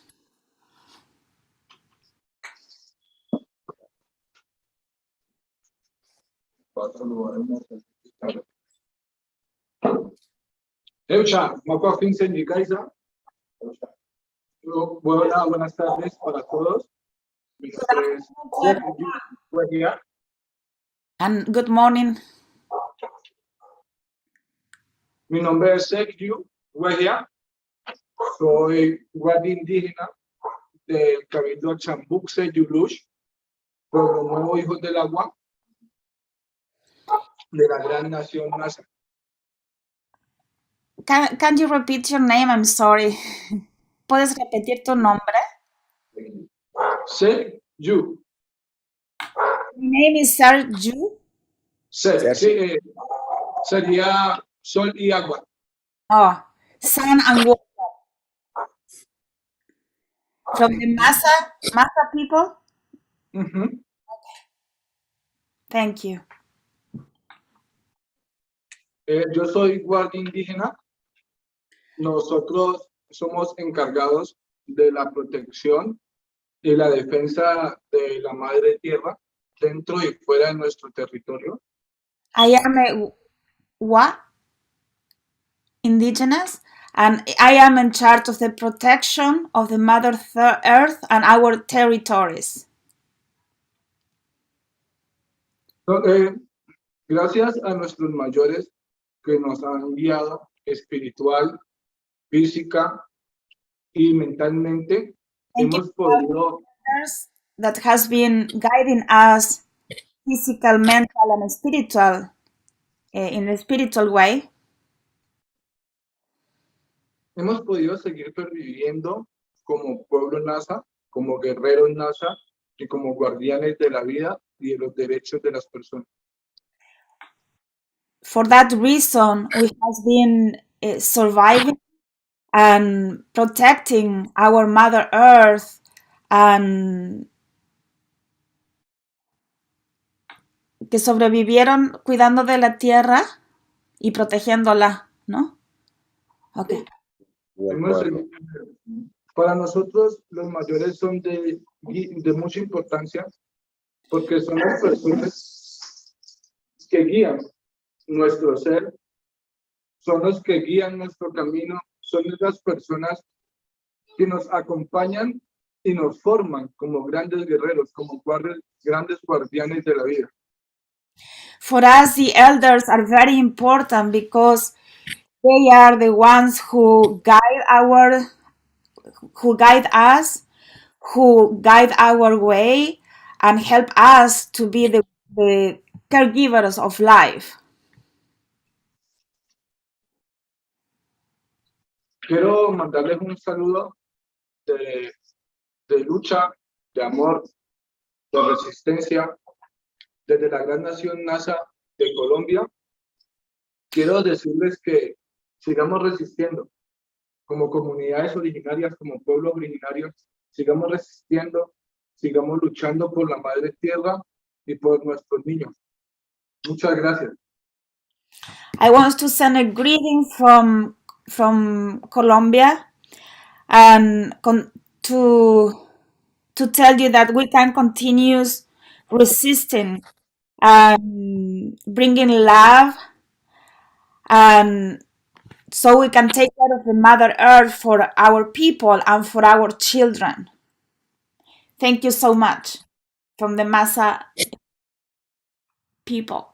Eucha, Buenas, buenas tardes para todos. Mi nombre es Sergio. And good morning. Mi nombre es Sergio Huelia. Soy guardia indígena del Cabildo Chambuxe Yulush, Pueblo Nuevo Hijos del Agua, de la gran nación Nasa. Can you repeat your name? I'm sorry. ¿Puedes repetir tu nombre? Sergio. My name is Sergio. Sí, sería sol y agua. Oh, sun and water. From the Masa people? Uh-huh. Thank you. Yo soy guardia indígena. Nosotros somos encargados de la protección y la defensa de la madre tierra dentro y fuera de nuestro territorio. I am a what? Indigenous? And I am in charge of the protection of the Mother Earth and our territories. Gracias a nuestros mayores que nos han guiado espiritual, física y mentalmente, Thank you hemos podido, that has been guiding us physical, mental, and spiritual in a spiritual way. hemos podido seguir perviviendo como pueblo NASA, como guerreros NASA y como guardianes de la vida y de los derechos de las personas. For that reason, we have been surviving and protecting our Mother Earth and que sobrevivieron cuidando de la tierra y protegiéndola, ¿no? Okay. Para nosotros, los mayores son de mucha importancia porque son las personas que guían nuestro ser, son los que guían nuestro camino, son las personas que nos acompañan y nos forman como grandes guerreros, como grandes guardianes de la vida. For us, the elders are very important because they are the ones who guide us, who guide our way, and help us to be the caregivers of life. Quiero mandarles un saludo de lucha, de amor, de resistencia, desde la gran nación NASA de Colombia. Quiero decirles que sigamos resistiendo como comunidades originarias, como pueblos originarios, sigamos resistiendo, sigamos luchando por la madre tierra y por nuestros niños. Muchas gracias. I want to send a greeting from Colombia and to tell you that we can continue resisting and bringing love, and so we can take care of the Mother Earth for our people and for our children. Thank you so much from the Masa people.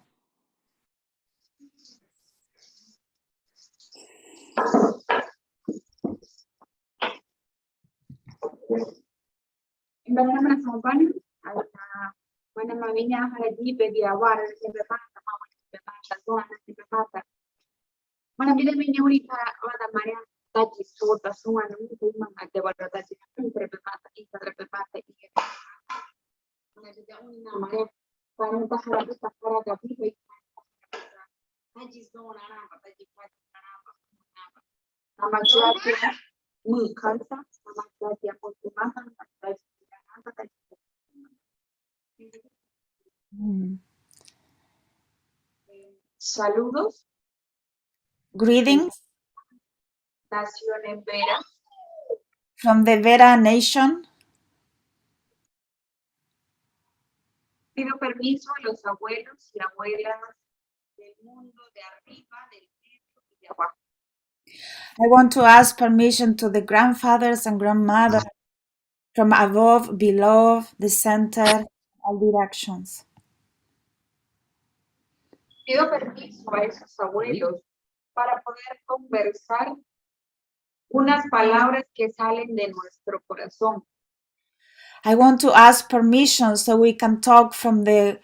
Saludos. Greetings Naciones Vera. from the Vera Nation. Pido permiso a los abuelos y abuelas del mundo de arriba, del centro y de abajo. I want to ask permission to the grandfathers and grandmothers from above, below, the center, all directions. Pido permiso a esos abuelos para poder conversar unas palabras que salen de nuestro corazón. I want to ask permission so we can talk from the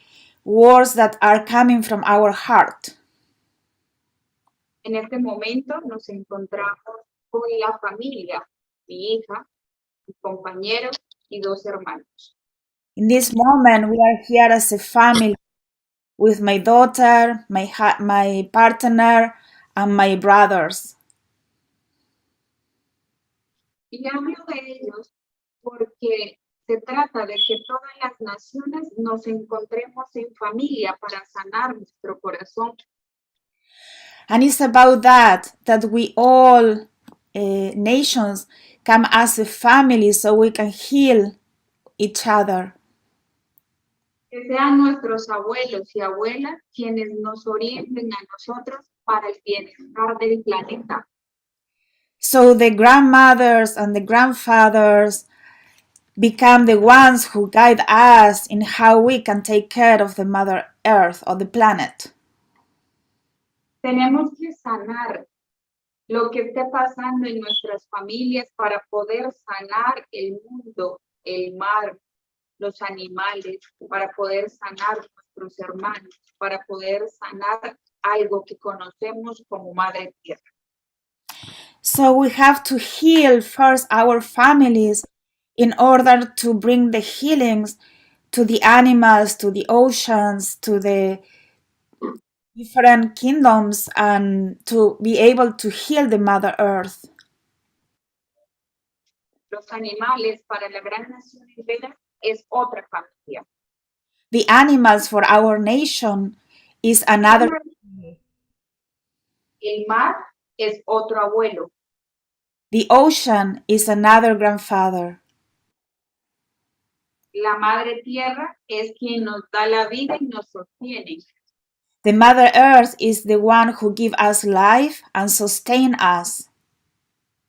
words that are coming from our heart. En este momento nos encontramos con la familia, mi hija, mi compañero y dos hermanos. In this moment, we are here as a family with my daughter, my partner, and my brothers. Y hablo de ellos porque se trata de que todas las naciones nos encontremos en familia para sanar nuestro corazón. And it's about that we all nations come as a family so we can heal each other. Que sean nuestros abuelos y abuelas quienes nos orienten a nosotros para el bienestar del planeta. So the grandmothers and the grandfathers become the ones who guide us in how we can take care of the Mother Earth or the planet. Tenemos que sanar lo que esté pasando en nuestras familias para poder sanar el mundo, el mar, los animales, para poder sanar nuestros hermanos, para poder sanar algo que conocemos como Madre Tierra. So we have to heal first our families in order to bring the healings to the animals, to the oceans, to the different kingdoms, and to be able to heal the Mother Earth. Los animales para la gran nación entera es otra familia. The animals for our nation is another. El mar es otro abuelo. The ocean is another grandfather. La Madre Tierra es quien nos da la vida y nos sostiene. The Mother Earth is the one who gives us life and sustain us.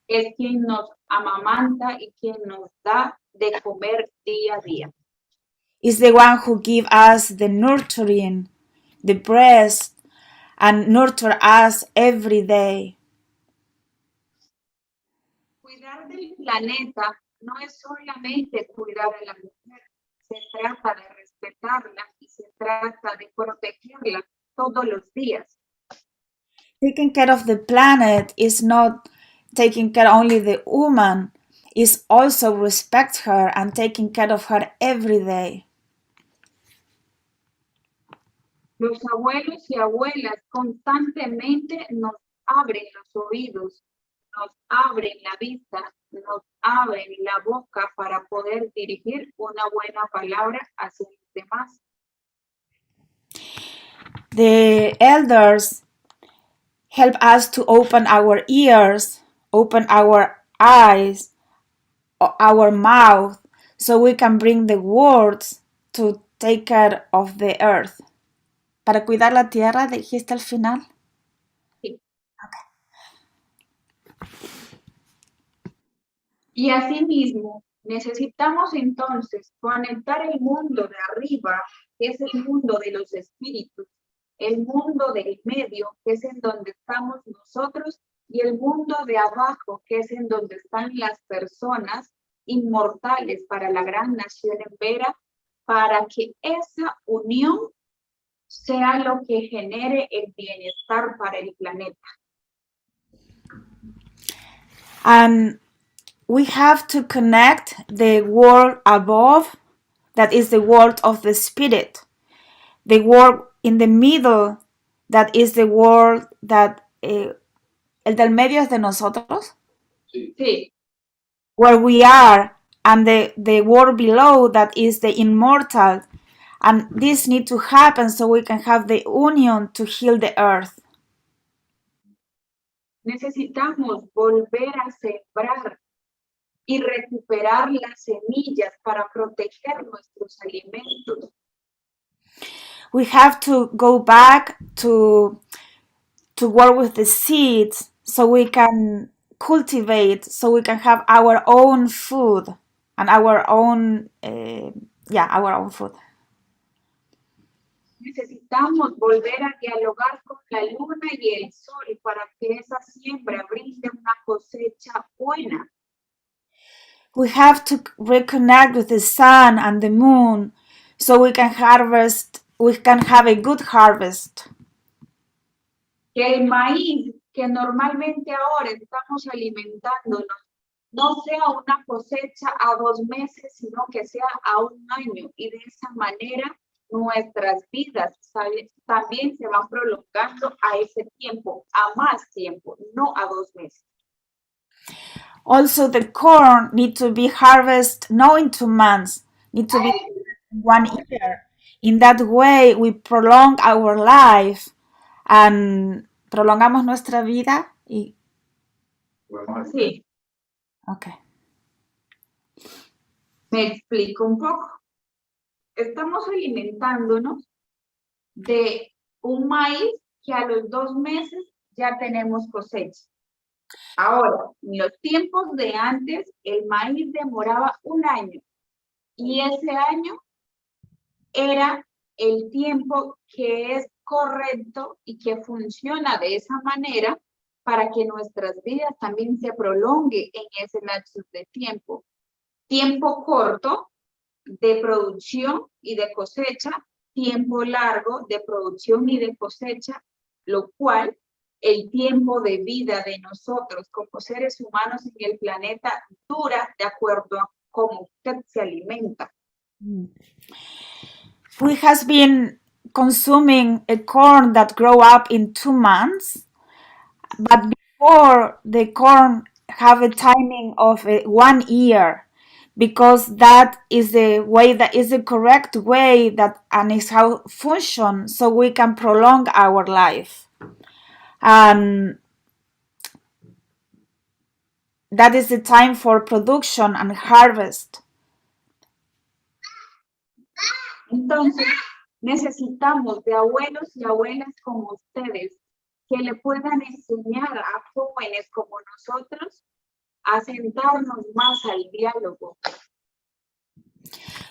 Es quien nos amamanta y quien nos da de comer día a día. Is the one who gives us the nurturing, the breast, and nurture us every day. Cuidar del planeta no es solamente cuidar a la mujer, se trata de respetarla y se trata de protegerla todos los días. Taking care of the planet is not taking care only the woman, is also respect her and taking care of her every day. Los abuelos y abuelas constantemente nos abren los oídos, nos abren la vista, nos abren la boca para poder dirigir una buena palabra hacia los demás. The elders help us to open our ears, open our eyes, our mouth, so we can bring the words to take care of the earth. Para cuidar la tierra, dijiste al final. Sí. Y asimismo, necesitamos entonces conectar el mundo de arriba, que es el mundo de los espíritus, el mundo del medio, que es en donde estamos nosotros, y el mundo de abajo, que es en donde están las personas inmortales para la gran nación entera, para que esa unión sea lo que genere el bienestar para el planeta. And we have to connect the world above, that is the world of the spirit, the world in the middle, that is the world that el del medio es de nosotros, Sí. where we are, and the world below, that is the immortal. And this needs to happen so we can have the union to heal the earth. Necesitamos volver a sembrar y recuperar las semillas para proteger nuestros alimentos. We have to go back to work with the seeds so we can cultivate, so we can have our own food and our own food. Necesitamos volver a dialogar con la luna y el sol para que esa siembra brinde una cosecha buena. We have to reconnect with the sun and the moon so we can have a good harvest. Que el maíz que normalmente ahora estamos alimentándonos no sea una cosecha a 2 meses, sino que sea a 1 año. Y de esa manera nuestras vidas también se van prolongando a ese tiempo, a más tiempo, no a 2 meses. Also, the corn need to be harvested not in 2 months, need to be in 1 year. In that way, we prolong our life and prolongamos nuestra vida. Y... Sí. Okay. Me explico un poco. Estamos alimentándonos de un maíz que a los 2 meses ya tenemos cosecha. Ahora, en los tiempos de antes, el maíz demoraba un año y ese año era el tiempo que es correcto y que funciona de esa manera para que nuestras vidas también se prolongue en ese lapso de tiempo. Tiempo corto de producción y de cosecha, tiempo largo de producción y de cosecha, lo cual el tiempo de vida de nosotros como seres humanos en el planeta dura de acuerdo a cómo usted se alimenta. We has been consuming a corn that grow up in 2 months, but before the corn have a timing of 1 year, because that is the way, that is the correct way that and is how function, so we can prolong our life. That is the time for production and harvest. Entonces, necesitamos de abuelos y abuelas como ustedes que le puedan enseñar a jóvenes como nosotros a sentarnos más al diálogo.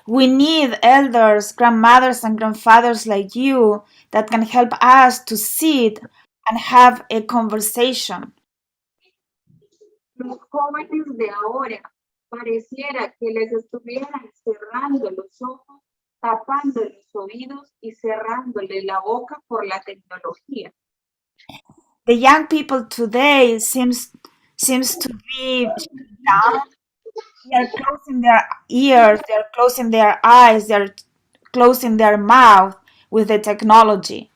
We need elders, grandmothers, and grandfathers like you that can help us to sit and have a conversation. Los jóvenes de ahora pareciera que les estuvieran cerrando los ojos, tapando los oídos y cerrándole la boca por la tecnología. The young people today seems to be shut down. They are closing their ears, they are closing their eyes, they are closing their mouth with the technology.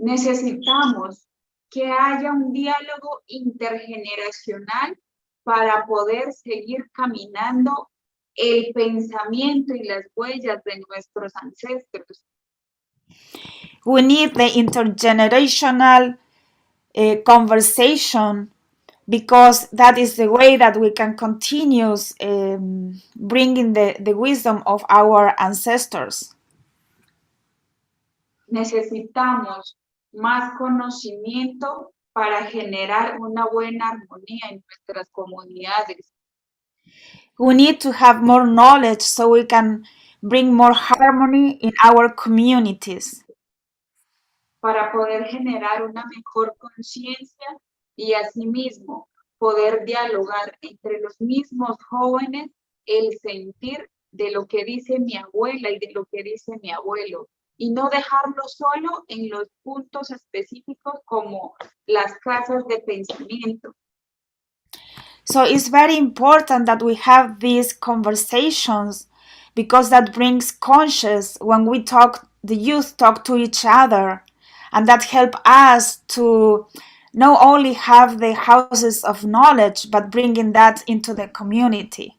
Necesitamos que haya un diálogo intergeneracional para poder seguir caminando el pensamiento y las huellas de nuestros ancestros. We need the intergenerational conversation, because that is the way that we can continue bringing the wisdom of our ancestors. Necesitamos más conocimiento para generar una buena armonía en nuestras comunidades. We need to have more knowledge so we can bring more harmony in our communities. Para poder generar una mejor conciencia y asimismo poder dialogar entre los mismos jóvenes el sentir de lo que dice mi abuela y de lo que dice mi abuelo, y no dejarlo solo en los puntos específicos como las casas de pensamiento. So it's very important that we have these conversations, because that brings conscious when we talk, the youth talk to each other, and that help us to not only have the houses of knowledge, but bringing that into the community.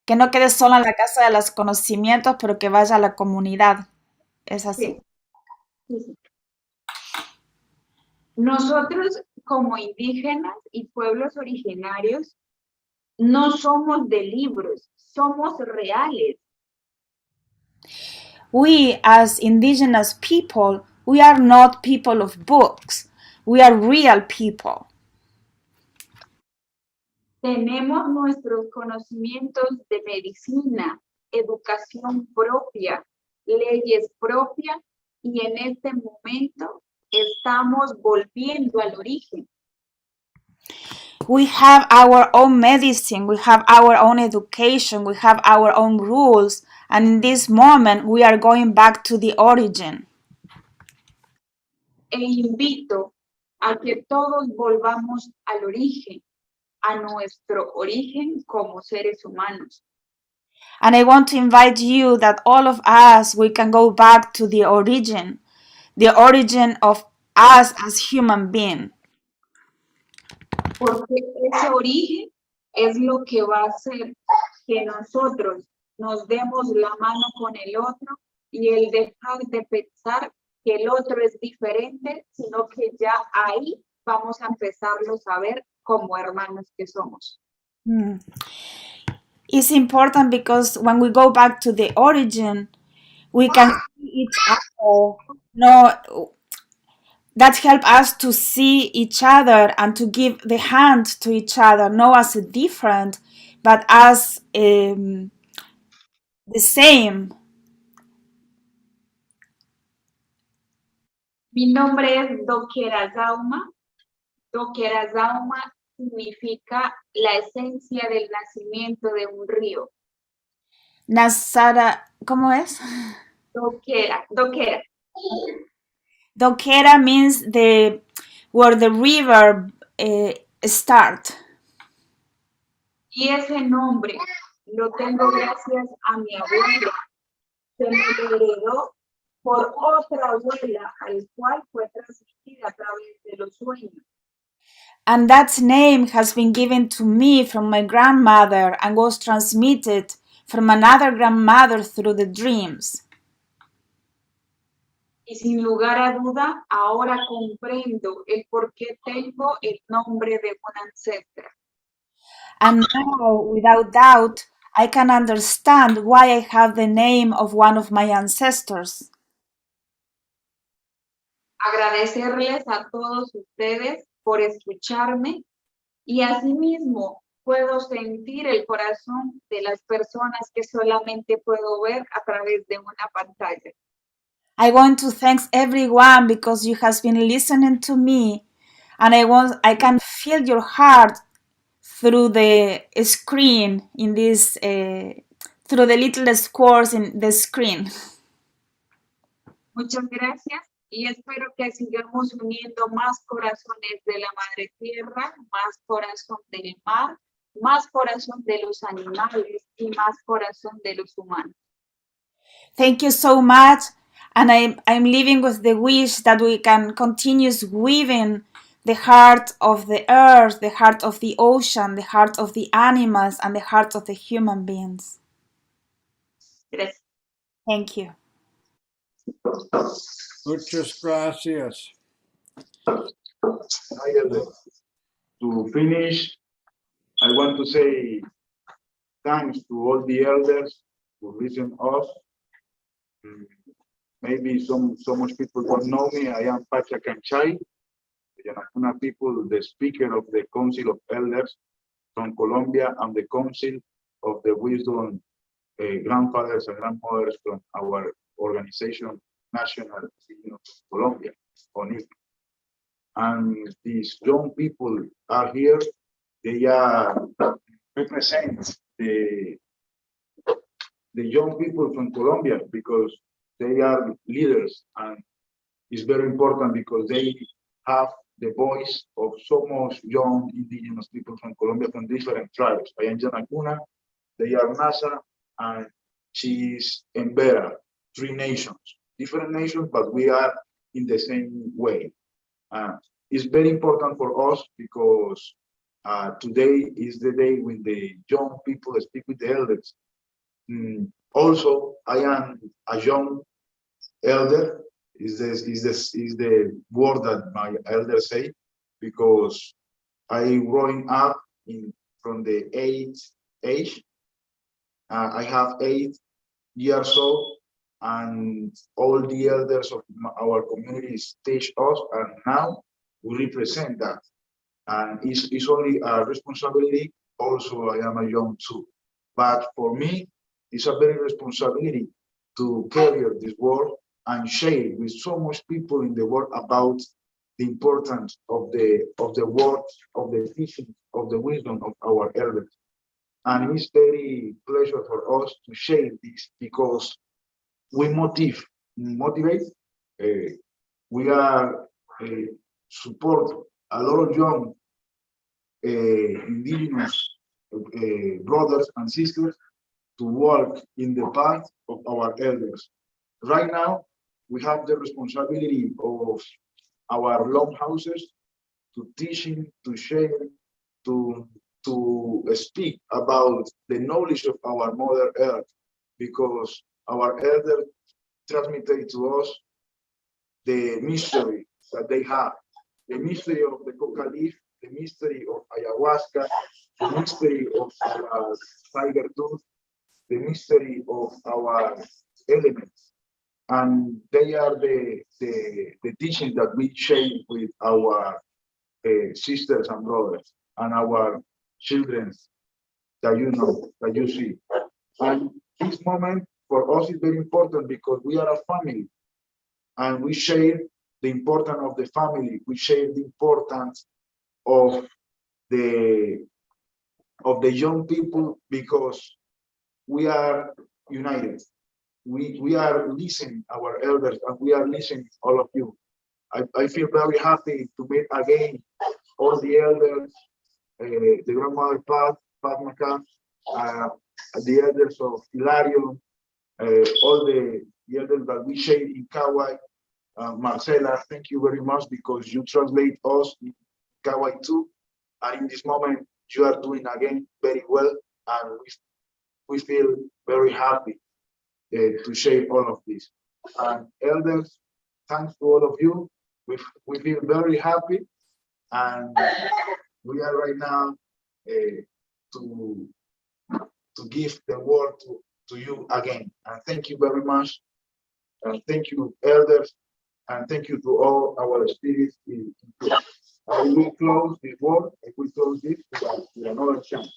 Que no quede solo en la casa de los conocimientos, pero que vaya a la comunidad. Es así. Sí. Sí. Nosotros como indígenas y pueblos originarios no somos de libros, somos reales. We, as indigenous people, we are not people of books. We are real people. Tenemos nuestros conocimientos de medicina, educación propia, leyes propias, y en este momento estamos volviendo al origen. We have our own medicine, we have our own education, we have our own rules, and in this moment we are going back to the origin. E invito a que todos volvamos al origen, a nuestro origen como seres humanos. And I want to invite you that all of us, we can go back to the origin of us as human beings. Porque ese origen es lo que va a hacer que nosotros nos demos la mano con el otro, y el dejar de pensar que el otro es diferente, sino que ya ahí vamos a empezarlos a ver como hermanos que somos. It's important because when we go back to the origin, we can see each other, that help us to see each other and to give the hand to each other, not as a different, but as the same. Mi nombre es Doquera Zauma. Doquera Zauma significa la esencia del nacimiento de un río. Nasara, ¿cómo es? Doquera, Doquera. Doquera means where the river start. Y ese nombre lo tengo gracias a mi abuela. Se me heredó por otra abuela, al cual fue transmitida a través de los sueños. And that name has been given to me from my grandmother and was transmitted from another grandmother through the dreams. Y sin lugar a duda, ahora comprendo el por qué tengo el nombre de una ancestra. And now, without doubt, I can understand why I have the name of one of my ancestors. Agradecerles a todos ustedes por escucharme y asimismo puedo sentir el corazón de las personas que solamente puedo ver a través de una pantalla. I want to thank everyone because you have been listening to me, and I can feel your heart through the screen in this through the little squares in the screen. Muchas gracias y espero que sigamos uniendo más corazones de la Madre Tierra, más corazón del mar, más corazón de los animales y más corazón de los humanos. Thank you so much, and I'm leaving with the wish that we can continue weaving the heart of the earth, the heart of the ocean, the heart of the animals, and the heart of the human beings. Gracias. Thank you. Muchas gracias. To finish, I want to say thanks to all the elders who listen us. Maybe so much people don't know me. I am Pacha Kanchay, the Yanacuna people, the speaker of the Council of Elders from Colombia and the Council of the Wisdom grandfathers and grandmothers from our organization, National Union of Colombia, ONIC. And these young people are here. They represent the young people from Colombia because they are leaders, and it's very important because they have the voice of so much young indigenous people from Colombia from different tribes. I am Yanacuna, they are Nasa, and she is Embera, 3 nations, different nations, but we are in the same way. It's very important for us because today is the day when the young people speak with the elders. Also, I am a young elder, is the word that my elders say, because I growing up from the 8th age. I have 8 years old, and all the elders of our communities teach us, and now we represent that. And it's only a responsibility. Also, I am a young too, but for me, it's a very responsibility to carry this word and share with so much people in the world about the importance of the word, of the teaching, of the wisdom of our elders. And it's very pleasure for us to share this because we motivate. We are support a lot of young indigenous brothers and sisters to walk in the path of our elders. Right now, we have the responsibility of our longhouses to teaching, to share, to speak about the knowledge of our Mother Earth, because our elders transmitted to us the mystery that they have, the mystery of the coca leaf, the mystery of ayahuasca, the mystery of our tiger tooth, the mystery of our elements. and they are the teachings that we share with our sisters and brothers and our children that you know, that you see. And this moment for us is very important because we are a family and we share the importance of the family. We share the importance of the young people because we are united. We are listening our elders and we are listening all of you. I feel very happy to meet again all the elders, the grandmother Pat Maca, the elders of Hilario, all the elders that we share in Kauai. Marcela, thank you very much because you translate us in Kauai too. And in this moment, you are doing again very well. And we feel very happy to share all of this. And elders, thanks to all of you. We feel very happy. And we are right now to give the word to you again. And thank you very much. And thank you, elders. And thank you to all our spirits in here. I will close this word. I will close this with another chant.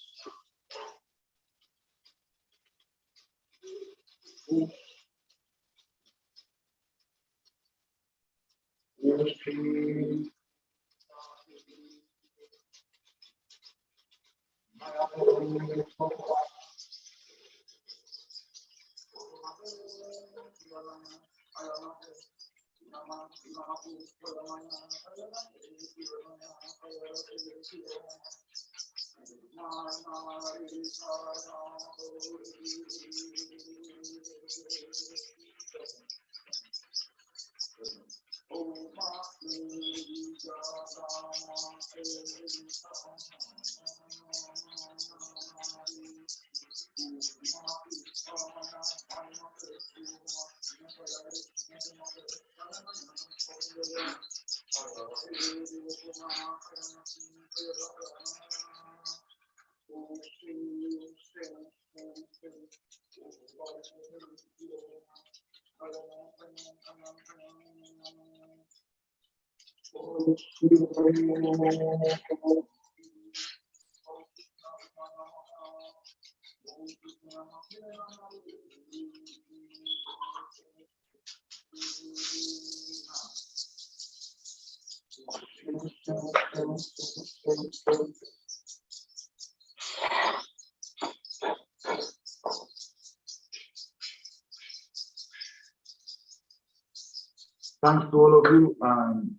Thanks to all of you and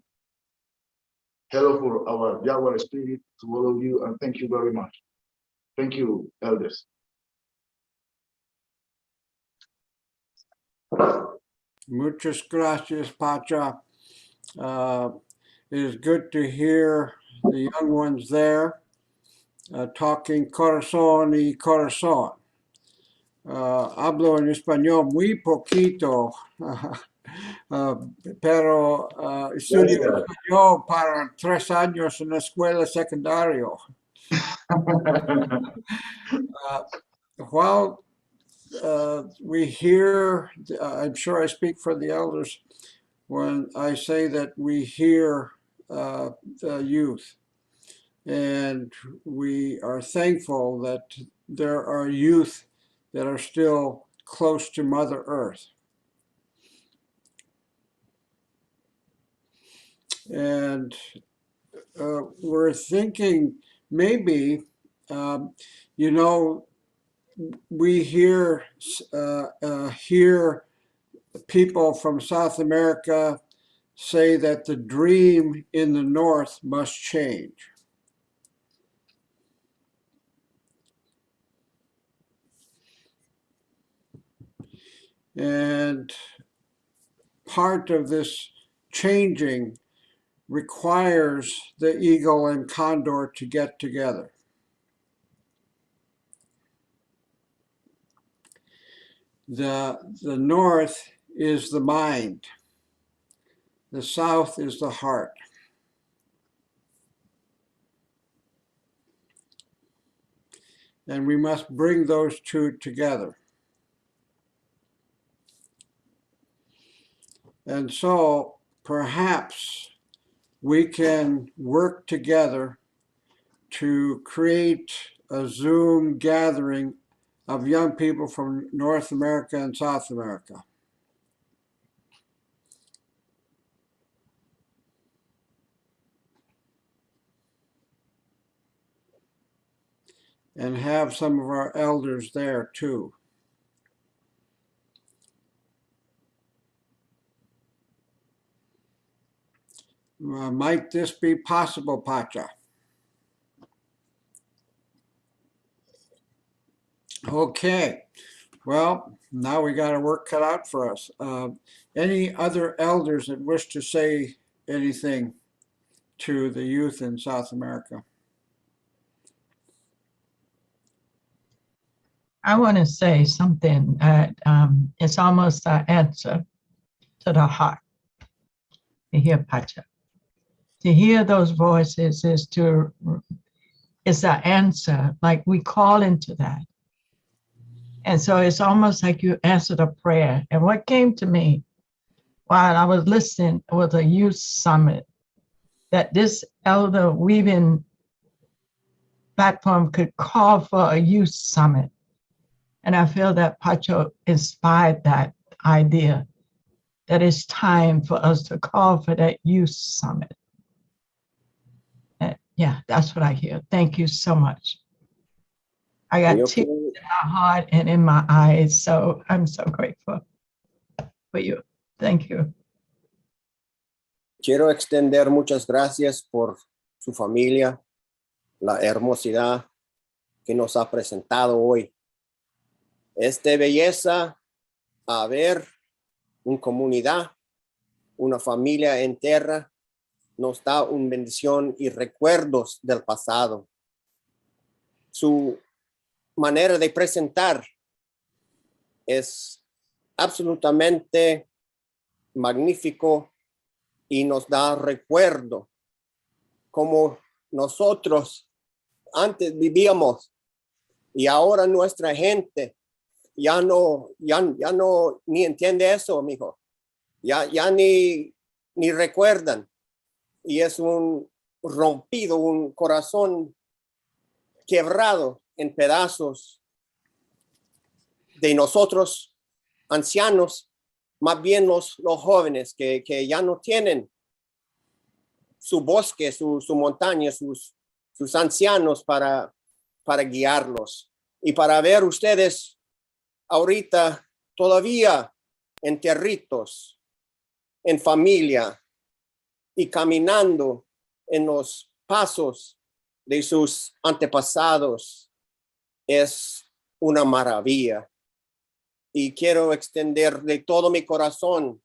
hello for our Jaguar spirit to all of you and thank you very much. Thank you, elders. Muchas gracias, Pacha. It is good to hear the young ones there talking corazón y corazón. Hablo en español muy poquito, pero estudio español para 3 años en la escuela secundaria. While we hear, I'm sure I speak for the elders when I say that we hear the youth. And we are thankful that there are youth that are still close to Mother Earth. And we're thinking maybe, you know, we hear people from South America say that the dream in the north must change. And part of this changing requires the eagle and condor to get together. The north is the mind. The south is the heart. And we must bring those two together. And so perhaps we can work together to create a Zoom gathering of young people from North America and South America. And have some of our elders there too. Might this be possible, Pacha? Okay, well, now we got our work cut out for us. Any other elders that wish to say anything to the youth in South America? I want to say something that it's almost an answer to the heart to hear Pacha. To hear those voices is the answer, like we call into that. And so it's almost like you answered a prayer. And what came to me while I was listening was a youth summit, that this elder weaving platform could call for a youth summit. And I feel that Pacho inspired that idea, that it's time for us to call for that youth summit. Yeah, that's what I hear. Thank you so much. I got tears in my heart and in my eyes, so I'm so grateful for you. Thank you. Quiero extender muchas gracias por su familia, la hermosidad que nos ha presentado hoy. Es de belleza haber una comunidad, una familia entera, nos da una bendición y recuerdos del pasado. Su manera de presentar es absolutamente magnífico y nos da recuerdo como nosotros antes vivíamos y ahora nuestra gente ya no ni entiende eso, amigo. Ya ni recuerdan. Y es un rompido, un corazón quebrado en pedazos de nosotros ancianos, más bien los jóvenes que ya no tienen su bosque, su montaña, sus ancianos para guiarlos. Y para ver ustedes ahorita todavía enterritos, en familia y caminando en los pasos de sus antepasados es una maravilla. Y quiero extender de todo mi corazón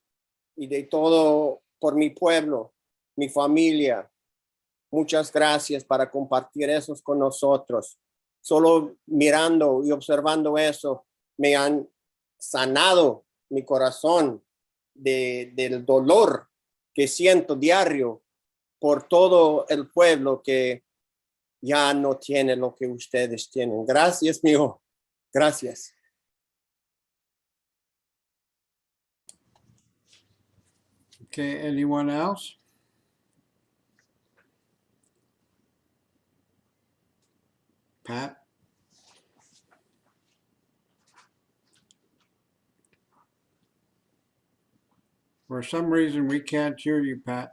y de todo por mi pueblo, mi familia. Muchas gracias para compartir eso con nosotros. Solo mirando y observando eso, me han sanado mi corazón del dolor que siento diario por todo el pueblo que ya no tiene lo que ustedes tienen. Gracias, mijo. Gracias. Okay, anyone else? Pat? For some reason, we can't hear you, Pat.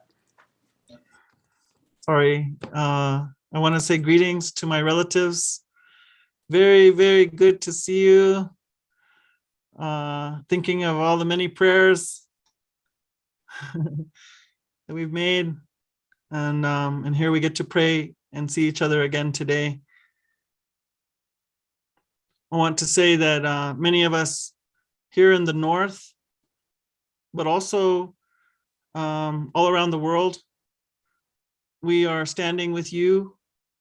Sorry. I want to say greetings to my relatives. Very, very good to see you. Thinking of all the many prayers that we've made. And here we get to pray and see each other again today. I want to say that many of us here in the North, but also all around the world, we are standing with you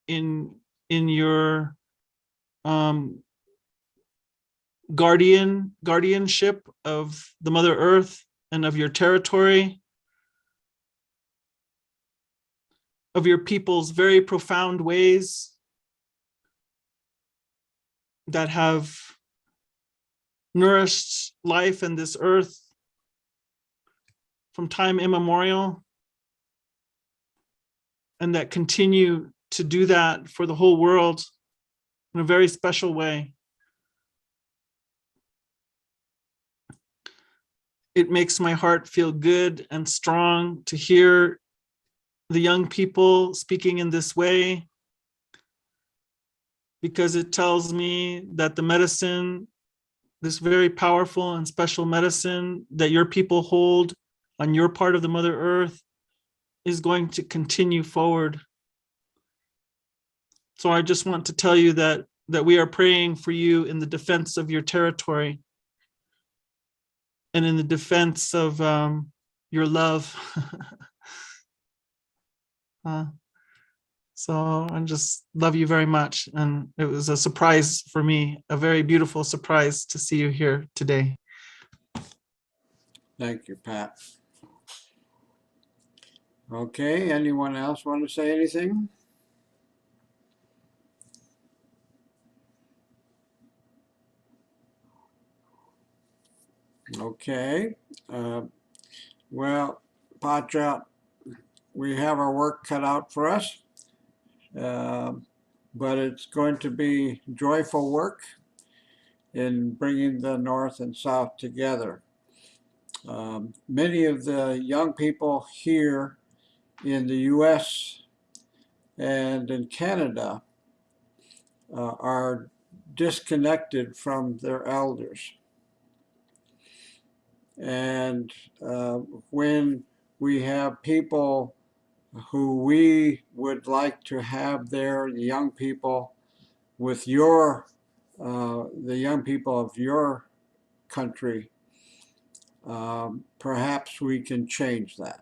in your guardianship of the Mother Earth and of your territory, of your people's very profound ways that have nourished life in this earth from time immemorial, and that continue to do that for the whole world in a very special way. It makes my heart feel good and strong to hear the young people speaking in this way, because it tells me that the medicine, this very powerful and special medicine that your people hold on your part of the Mother Earth, is going to continue forward. So I just want to tell you that we are praying for you in the defense of your territory and in the defense of your love. So I just love you very much. And it was a surprise for me, a very beautiful surprise to see you here today. Thank you, Pat. Okay, anyone else want to say anything? Okay. Well, Pacha, we have our work cut out for us, but it's going to be joyful work in bringing the North and South together. Many of the young people here in the US and in Canada are disconnected from their elders. And when we have people who we would like to have there, the young people with your, the young people of your country, perhaps we can change that.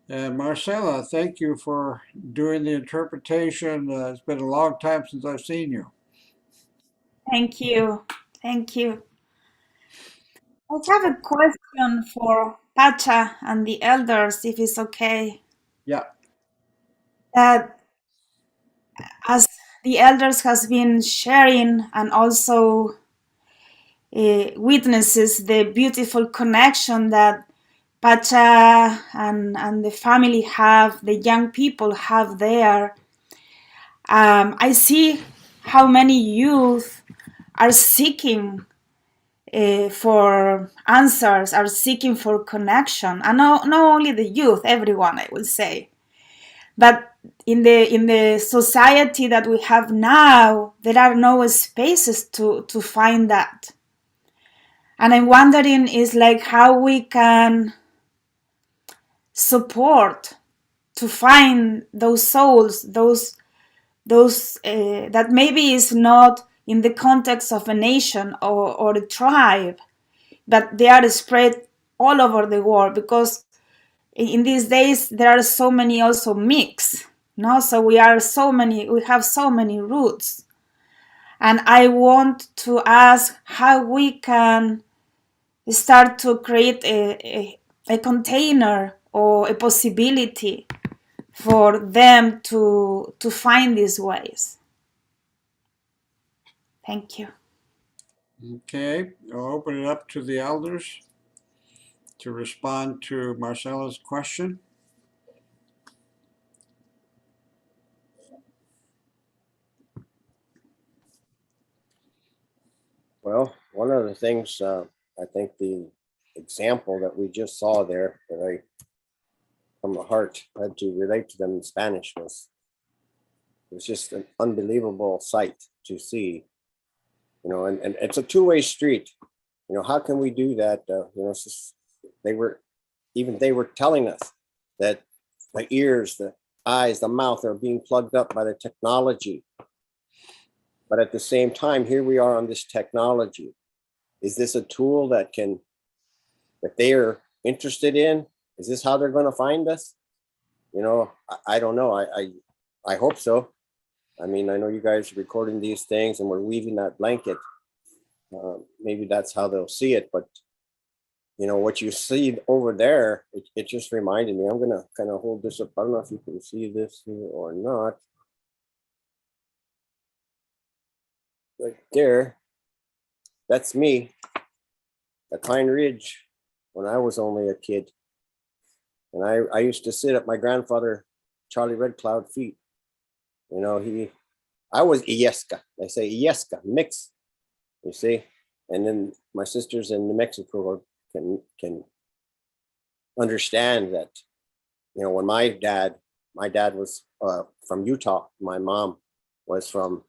And Marcella, thank you for doing the interpretation. It's been a long time since I've seen you. Thank you. Thank you. I have a question for Pacha and the elders, if it's okay. Yeah. That as the elders has been sharing and also witnesses the beautiful connection that Pacha and the family have, the young people have there. I see how many youth are seeking for answers, are seeking for connection, and not only the youth, everyone, I will say. But in the society that we have now, there are no spaces to find that. And I'm wondering is like how we can support to find those souls, those that maybe is not in the context of a nation or a tribe, but they are spread all over the world, because in these days there are so many also mix, no? So we have so many roots, and I want to ask how we can start to create a container or a possibility for them to find these ways. Thank you. Okay, I'll open it up to the elders to respond to Marcella's question. Well, one of the things I think the example that we just saw there that I from the heart had to relate to them in Spanish was just an unbelievable sight to see, you know, and it's a two-way street. You know, how can we do that? You know, it's just, they were telling us that the ears, the eyes, the mouth are being plugged up by the technology. But at the same time, here we are on this technology. Is this a tool that they are interested in? Is this how they're going to find us? You know, I don't know. I hope so. I mean, I know you guys are recording these things and we're weaving that blanket. Maybe that's how they'll see it. But, you know, what you see over there, it just reminded me. I'm going to kind of hold this up. I don't know if you can see this here or not. right there, that's me at Pine Ridge when I was only a kid. And I used to sit at my grandfather, Charlie Red Cloud feet. You know, I was Ieska. They say Ieska, mix, you see? And then my sisters in New Mexico can understand that, you know, when my dad was from Utah, my mom was from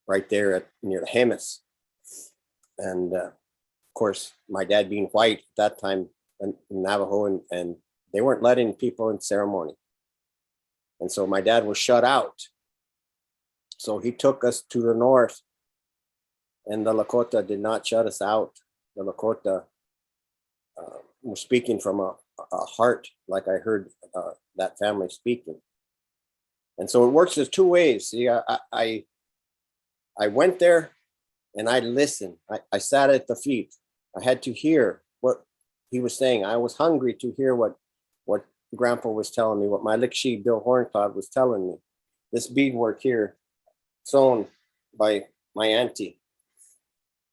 right there near the Jemez. And of course, my dad being white at that time in Navajo, and they weren't letting people in ceremony. And so my dad was shut out. So he took us to the north, and the Lakota did not shut us out. The Lakota was speaking from a heart, like I heard that family speaking. And so it works as two ways. See, I went there and I listened. I sat at the feet. I had to hear what he was saying. I was hungry to hear what Grandpa was telling me, what my Likshi Bill Horncloud was telling me. This beadwork here, sewn by my auntie,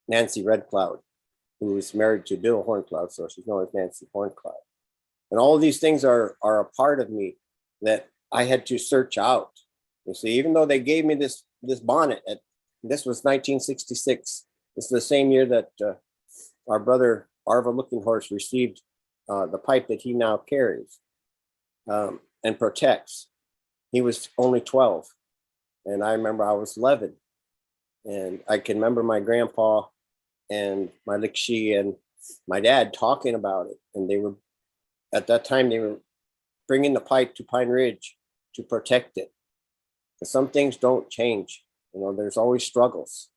Nancy Red Cloud, who is married to Bill Horncloud, so she's known as Nancy Horncloud. And all of these things are a part of me that I had to search out. You see, even though they gave me this bonnet, this was 1966. This is the same year that our brother Arva Looking Horse received the pipe that he now carries and protects. He was only 12, and I remember I was 11, and I can remember my grandpa and my Likshi and my dad talking about it, and they were, at that time, they were bringing the pipe to Pine Ridge to protect it. But some things don't change. You know, there's always struggles.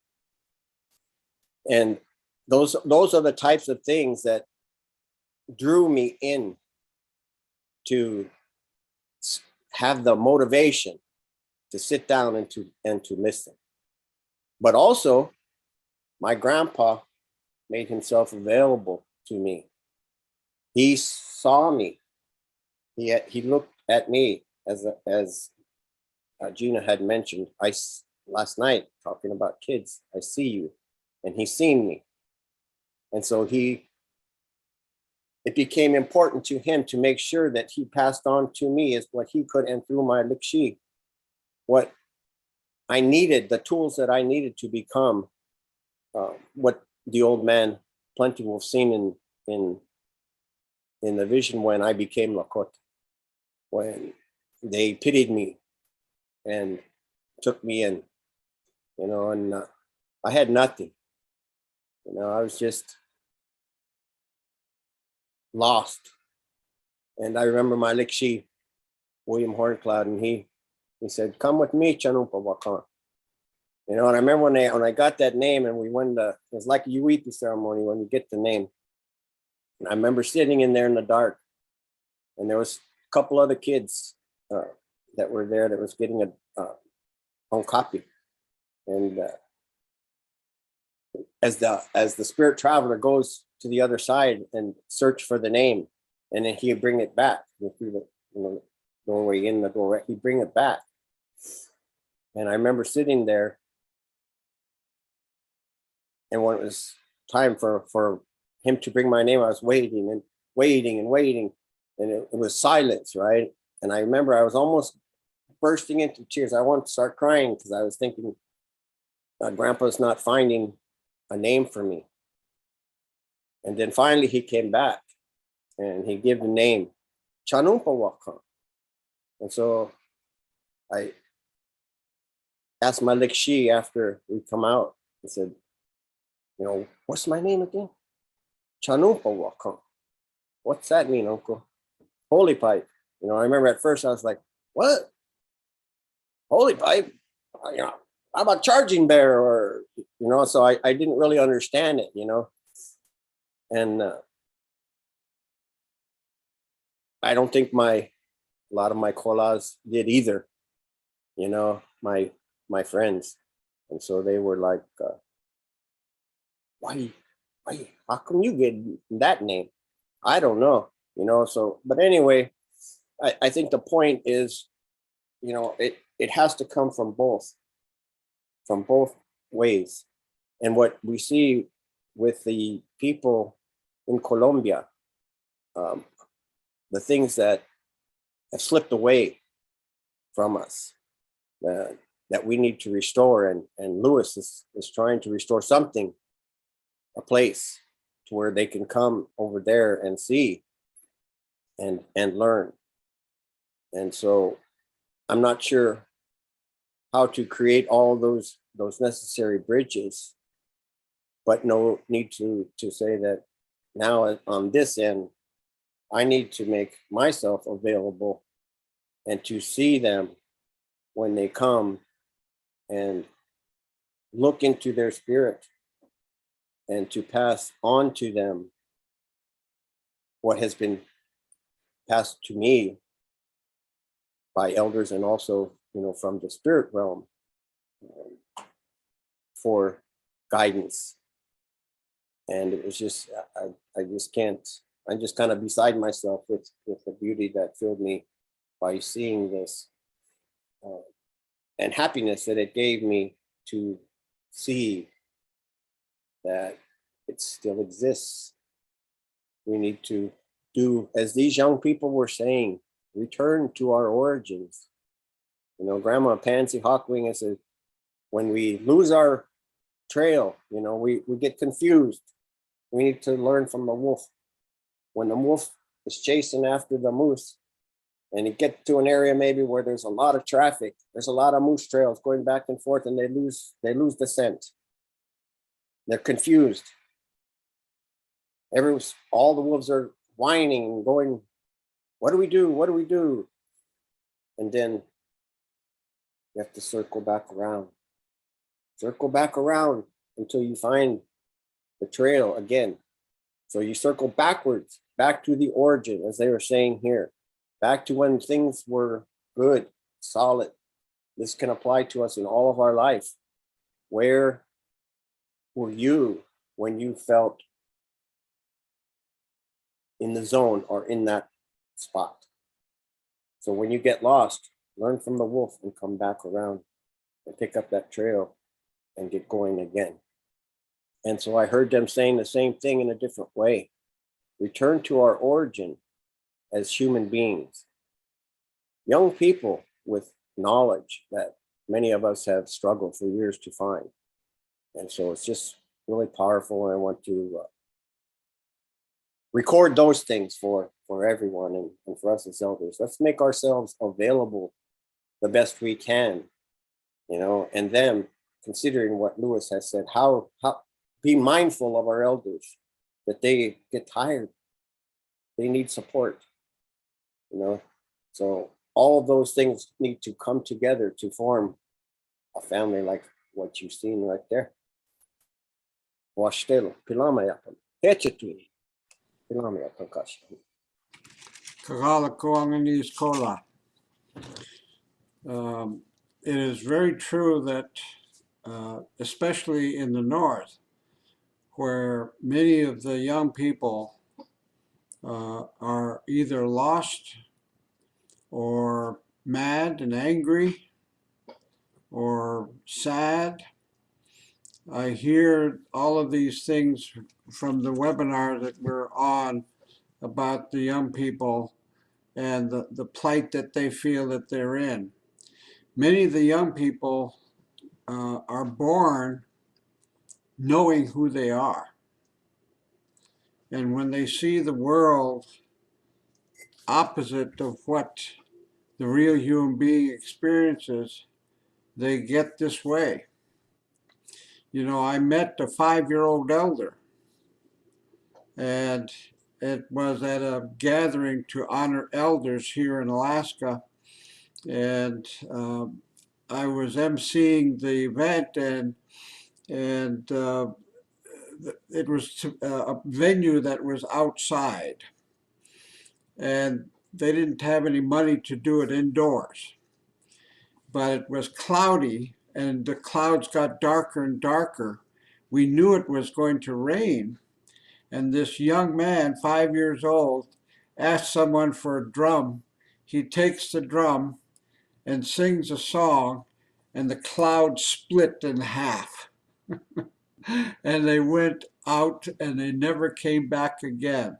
And those are the types of things that drew me in to have the motivation to sit down and to listen. But also, my grandpa made himself available to me. He saw me. He looked at me as Gina had mentioned. Last night talking about kids. I see you, and he's seen me, and so it became important to him to make sure that he passed on to me is what he could, and through my Likshi, what I needed, the tools that I needed to become what the old man Plenty Wolf seen in the vision when I became Lakota, when they pitied me and took me in, you know, and I had nothing, you know, I was just lost. And I remember my Likshi, William Horncloud, and he said, "Come with me, Chanumpa Wakan." You know, and I remember when I got that name and we went it was like a Uwiti ceremony when you get the name. And I remember sitting in there in the dark, and there was a couple other kids that were there that was getting a own copy. And as the spirit traveler goes to the other side and search for the name, and then he'd bring it back through the doorway in the door, he'd bring it back. And I remember sitting there, and when it was time for him to bring my name, I was waiting and waiting and waiting, and it was silence, right? And I remember I was almost bursting into tears. I wanted to start crying because I was thinking, Grandpa's not finding a name for me. And then finally he came back and he gave the name, Chanumpa Wakan. And so I asked my Likshi after we come out, I said, you know, what's my name again? Chanumpa Wakan. What's that mean, Uncle? Holy pipe. You know, I remember at first I was like, what? Holy pipe? You know, how about charging bear? Or, you know, so I didn't really understand it, you know. And I don't think a lot of my kolas did either, you know, my friends. And so they were like, why, how come you get that name? I don't know, you know, so, but anyway, I think the point is, you know, it has to come from both ways. And what we see with the people in Colombia, the things that have slipped away from us, that we need to restore. And Lewis is trying to restore something, a place to where they can come over there and see and learn. And so I'm not sure how to create all those necessary bridges, but no need to say that now on this end, I need to make myself available and to see them when they come and look into their spirit and to pass on to them what has been passed to me by elders and also, from the spirit realm for guidance. And it was just, I just can't, I'm just kind of beside myself with the beauty that filled me by seeing this and happiness that it gave me to see that it still exists. We need to do, as these young people were saying, return to our origins. Grandma Pansy Hawkwing said, when we lose our trail, we get confused. We need to learn from the wolf. When the wolf is chasing after the moose and you get to an area maybe where there's a lot of traffic, there's a lot of moose trails going back and forth, and they lose the scent. They're confused. All the wolves are whining and going, what do we do? What do we do? And then you have to circle back around until you find the trail again. So you circle backwards, back to the origin, as they were saying here, back to when things were good, solid. This can apply to us in all of our life. Where were you when you felt in the zone or in that spot? So when you get lost, learn from the wolf and come back around and pick up that trail and get going again. And so I heard them saying the same thing in a different way. Return to our origin as human beings. Young people with knowledge that many of us have struggled for years to find. And so it's just really powerful. And I want to record those things for everyone and for us as elders. Let's make ourselves available the best we can, and them, considering what Lewis has said, how be mindful of our elders, that they get tired, they need support, so all of those things need to come together to form a family like what you've seen right there. It is very true that, especially in the north, where many of the young people are either lost or mad and angry or sad. I hear all of these things from the webinar that we're on about the young people and the plight that they feel that they're in. Many of the young people are born knowing who they are. And when they see the world opposite of what the real human being experiences, they get this way. I met a 5-year-old elder, and it was at a gathering to honor elders here in Alaska. And I was emceeing the event, and it was a venue that was outside. And they didn't have any money to do it indoors. But it was cloudy, and the clouds got darker and darker. We knew it was going to rain. And this young man, 5 years old, asked someone for a drum. He takes the drum and sings a song, and the cloud split in half. and they went out and they never came back again.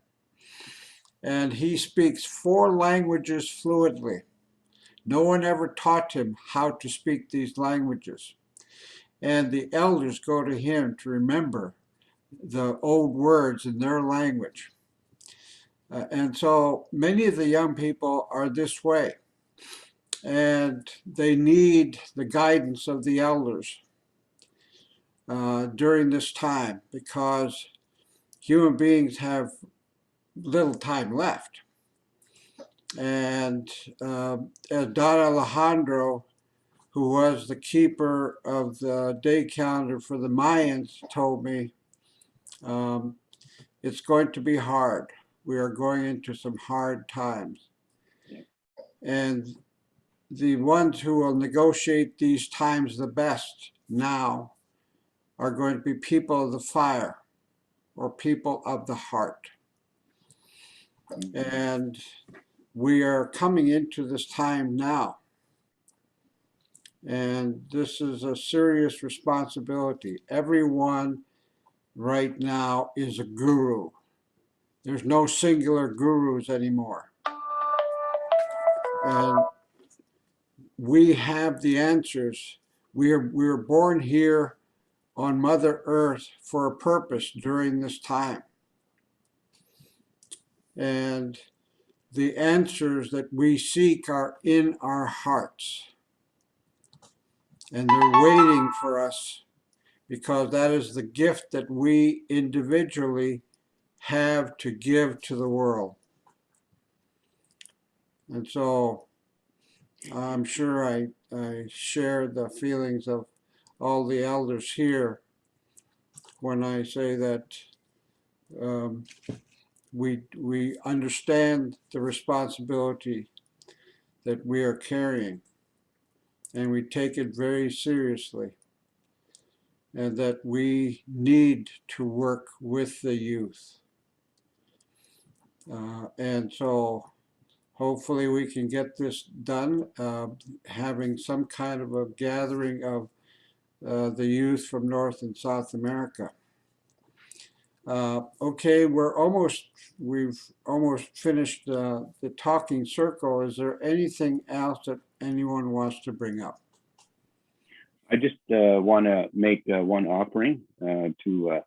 And he speaks 4 languages fluently. No one ever taught him how to speak these languages. And the elders go to him to remember the old words in their language. And so many of the young people are this way. And they need the guidance of the elders during this time, because human beings have little time left. And as Don Alejandro, who was the keeper of the day calendar for the Mayans, told me, it's going to be hard. We are going into some hard times. And the ones who will negotiate these times the best now are going to be people of the fire or people of the heart. And we are coming into this time now. And this is a serious responsibility. Everyone right now is a guru. There's no singular gurus anymore. And we have the answers. We were born here on Mother Earth for a purpose during this time. And the answers that we seek are in our hearts. And they're waiting for us, because that is the gift that we individually have to give to the world. And so I'm sure I share the feelings of all the elders here when I say that we understand the responsibility that we are carrying, and we take it very seriously, and that we need to work with the youth. And so hopefully we can get this done, having some kind of a gathering of the youth from North and South America. Okay, we've almost finished the talking circle. Is there anything else that anyone wants to bring up? I just want to make one offering to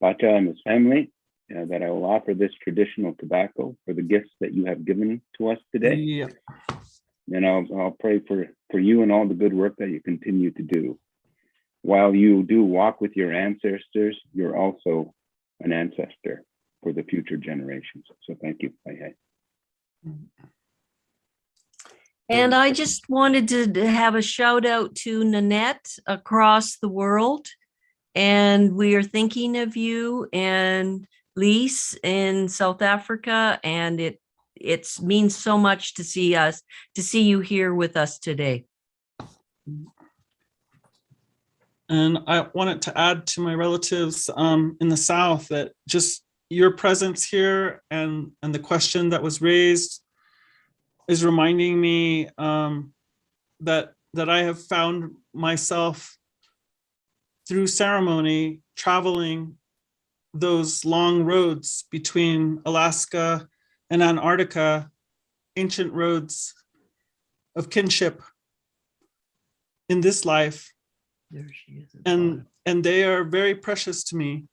Pacha and his family, that I will offer this traditional tobacco for the gifts that you have given to us today. Yeah. And I'll pray for you and all the good work that you continue to do. While you do walk with your ancestors, you're also an ancestor for the future generations. So thank you. Bye. And I just wanted to have a shout out to Nanette across the world. And we are thinking of you, and Lise in South Africa. And it means so much to see you here with us today. And I wanted to add to my relatives in the South that just your presence here and the question that was raised is reminding me that I have found myself through ceremony traveling those long roads between Alaska and Antarctica, ancient roads of kinship in this life. There she is. And they are very precious to me,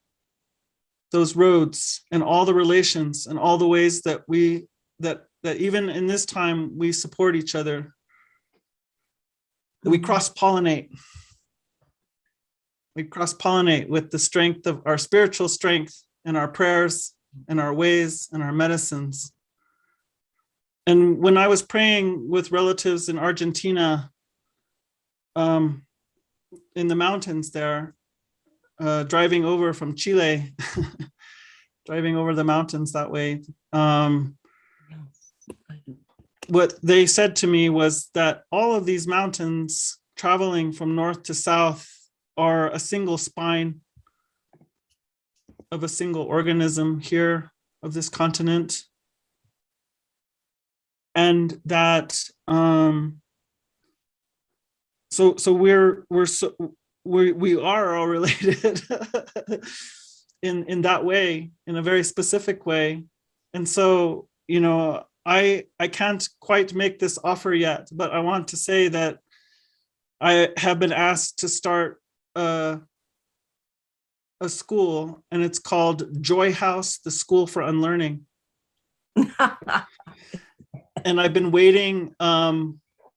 those roads and all the relations and all the ways that that even in this time we support each other, that we cross-pollinate. We cross-pollinate with the strength of our spiritual strength and our prayers and our ways and our medicines. And when I was praying with relatives in Argentina, in the mountains there, driving over from Chile, driving over the mountains that way, what they said to me was that all of these mountains traveling from north to south are a single spine of a single organism here of this continent. And that so we are all related in that way, in a very specific way. And so, you know, I can't quite make this offer yet, but I want to say that I have been asked to start a school, and it's called Joy House, the School for Unlearning. And I've been waiting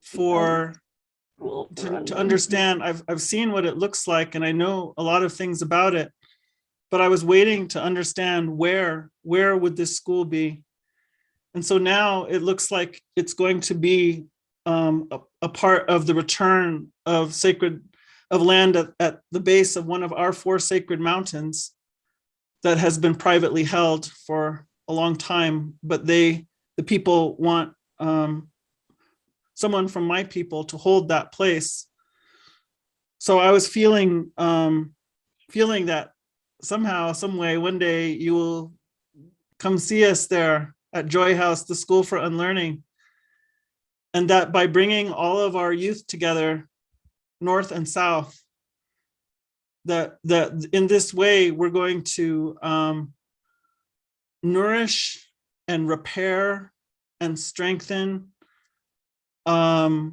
for to understand. I've seen what it looks like, and I know a lot of things about it, but I was waiting to understand where would this school be. And so now it looks like it's going to be a part of the return of land at the base of one of our 4 sacred mountains that has been privately held for a long time, but the people want someone from my people to hold that place. So I was feeling that somehow, some way, one day you will come see us there at Joy House, the School for Unlearning. And that by bringing all of our youth together, North and South, that in this way, we're going to nourish and repair and strengthen the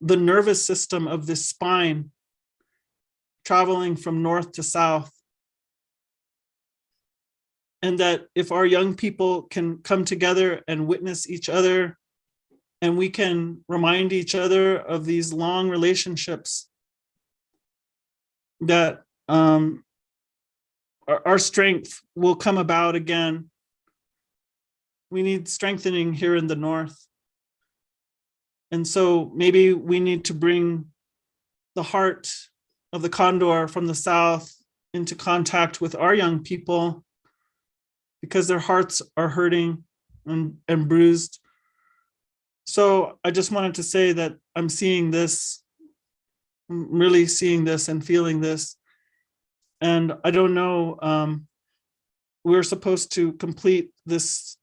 nervous system of this spine, traveling from north to south. And that if our young people can come together and witness each other, and we can remind each other of these long relationships, that our strength will come about again. We need strengthening here in the north. And so maybe we need to bring the heart of the condor from the south into contact with our young people, because their hearts are hurting and bruised. So I just wanted to say that I'm seeing this, I'm really seeing this and feeling this. And I don't know, we're supposed to complete this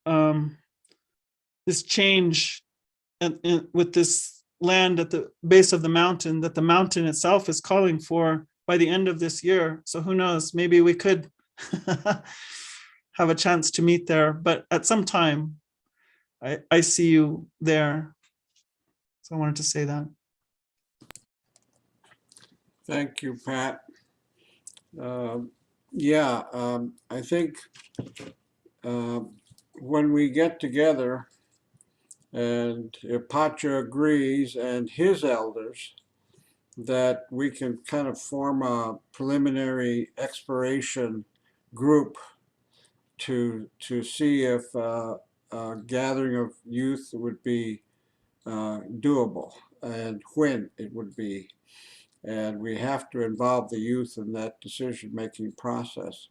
this change with this land at the base of the mountain, that the mountain itself is calling for by the end of this year. So who knows, maybe we could have a chance to meet there, but at some time, I see you there. So I wanted to say that. Thank you, Pat. I think when we get together, and if Pacha agrees and his elders, that we can kind of form a preliminary exploration group to see if a gathering of youth would be doable and when it would be. And we have to involve the youth in that decision-making process.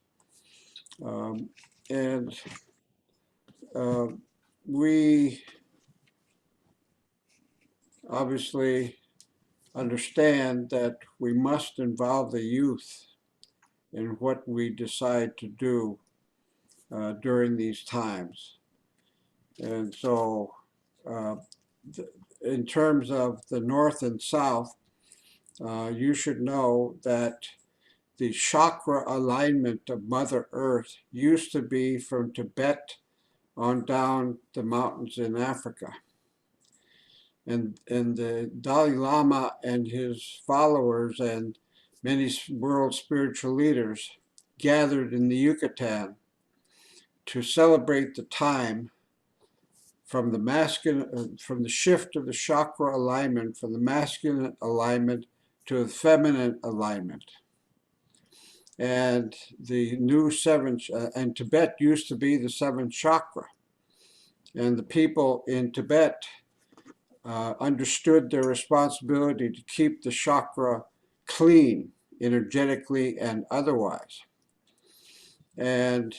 We obviously understand that we must involve the youth in what we decide to do during these times. And so in terms of the North and South, you should know that the chakra alignment of Mother Earth used to be from Tibet on down the mountains in Africa. And the Dalai Lama and his followers and many world spiritual leaders gathered in the Yucatan to celebrate the time from the masculine, from the shift of the chakra alignment, from the masculine alignment to the feminine alignment. And the new and Tibet used to be the 7th chakra. And the people in Tibet understood their responsibility to keep the chakra clean, energetically and otherwise. And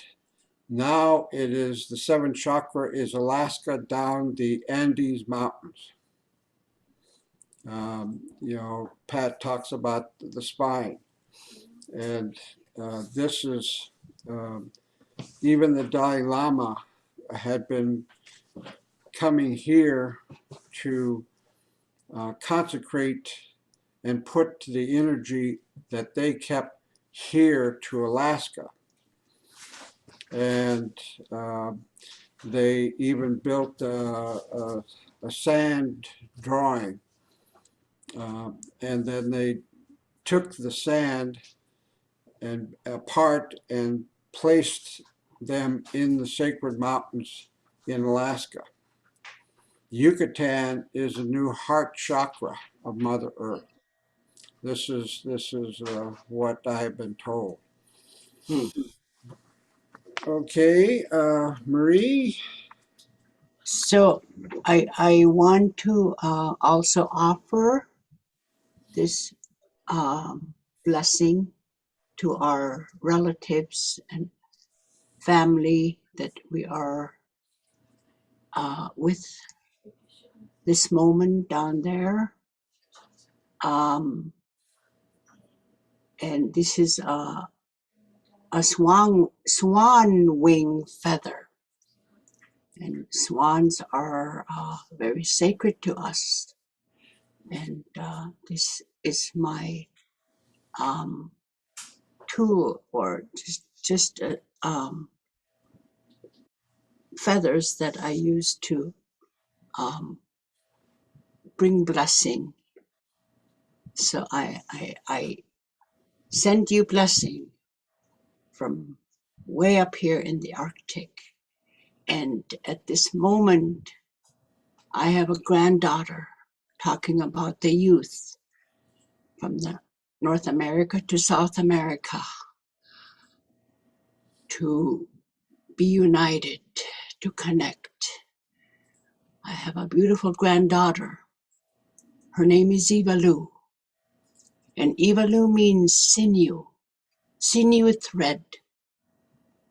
now it is the 7th chakra is Alaska down the Andes Mountains. You know, Pat talks about the spine. And this is, even the Dalai Lama had been coming here to consecrate and put the energy that they kept here to Alaska. And they even built a sand drawing. And then they took the sand and apart and placed them in the sacred mountains in Alaska. Yucatan is a new heart chakra of Mother Earth. This is what I have been told. Okay, Marie. So I want to also offer this blessing to our relatives and family that we are with this moment down there. And this is a swan wing feather. And swans are very sacred to us. And this is my tool, or just feathers that I use to bring blessing. So I send you blessing from way up here in the Arctic. And at this moment, I have a granddaughter talking about the youth from the North America to South America to be united, to connect. I have a beautiful granddaughter. Her name is Ivalu. And Ivalu means sinew thread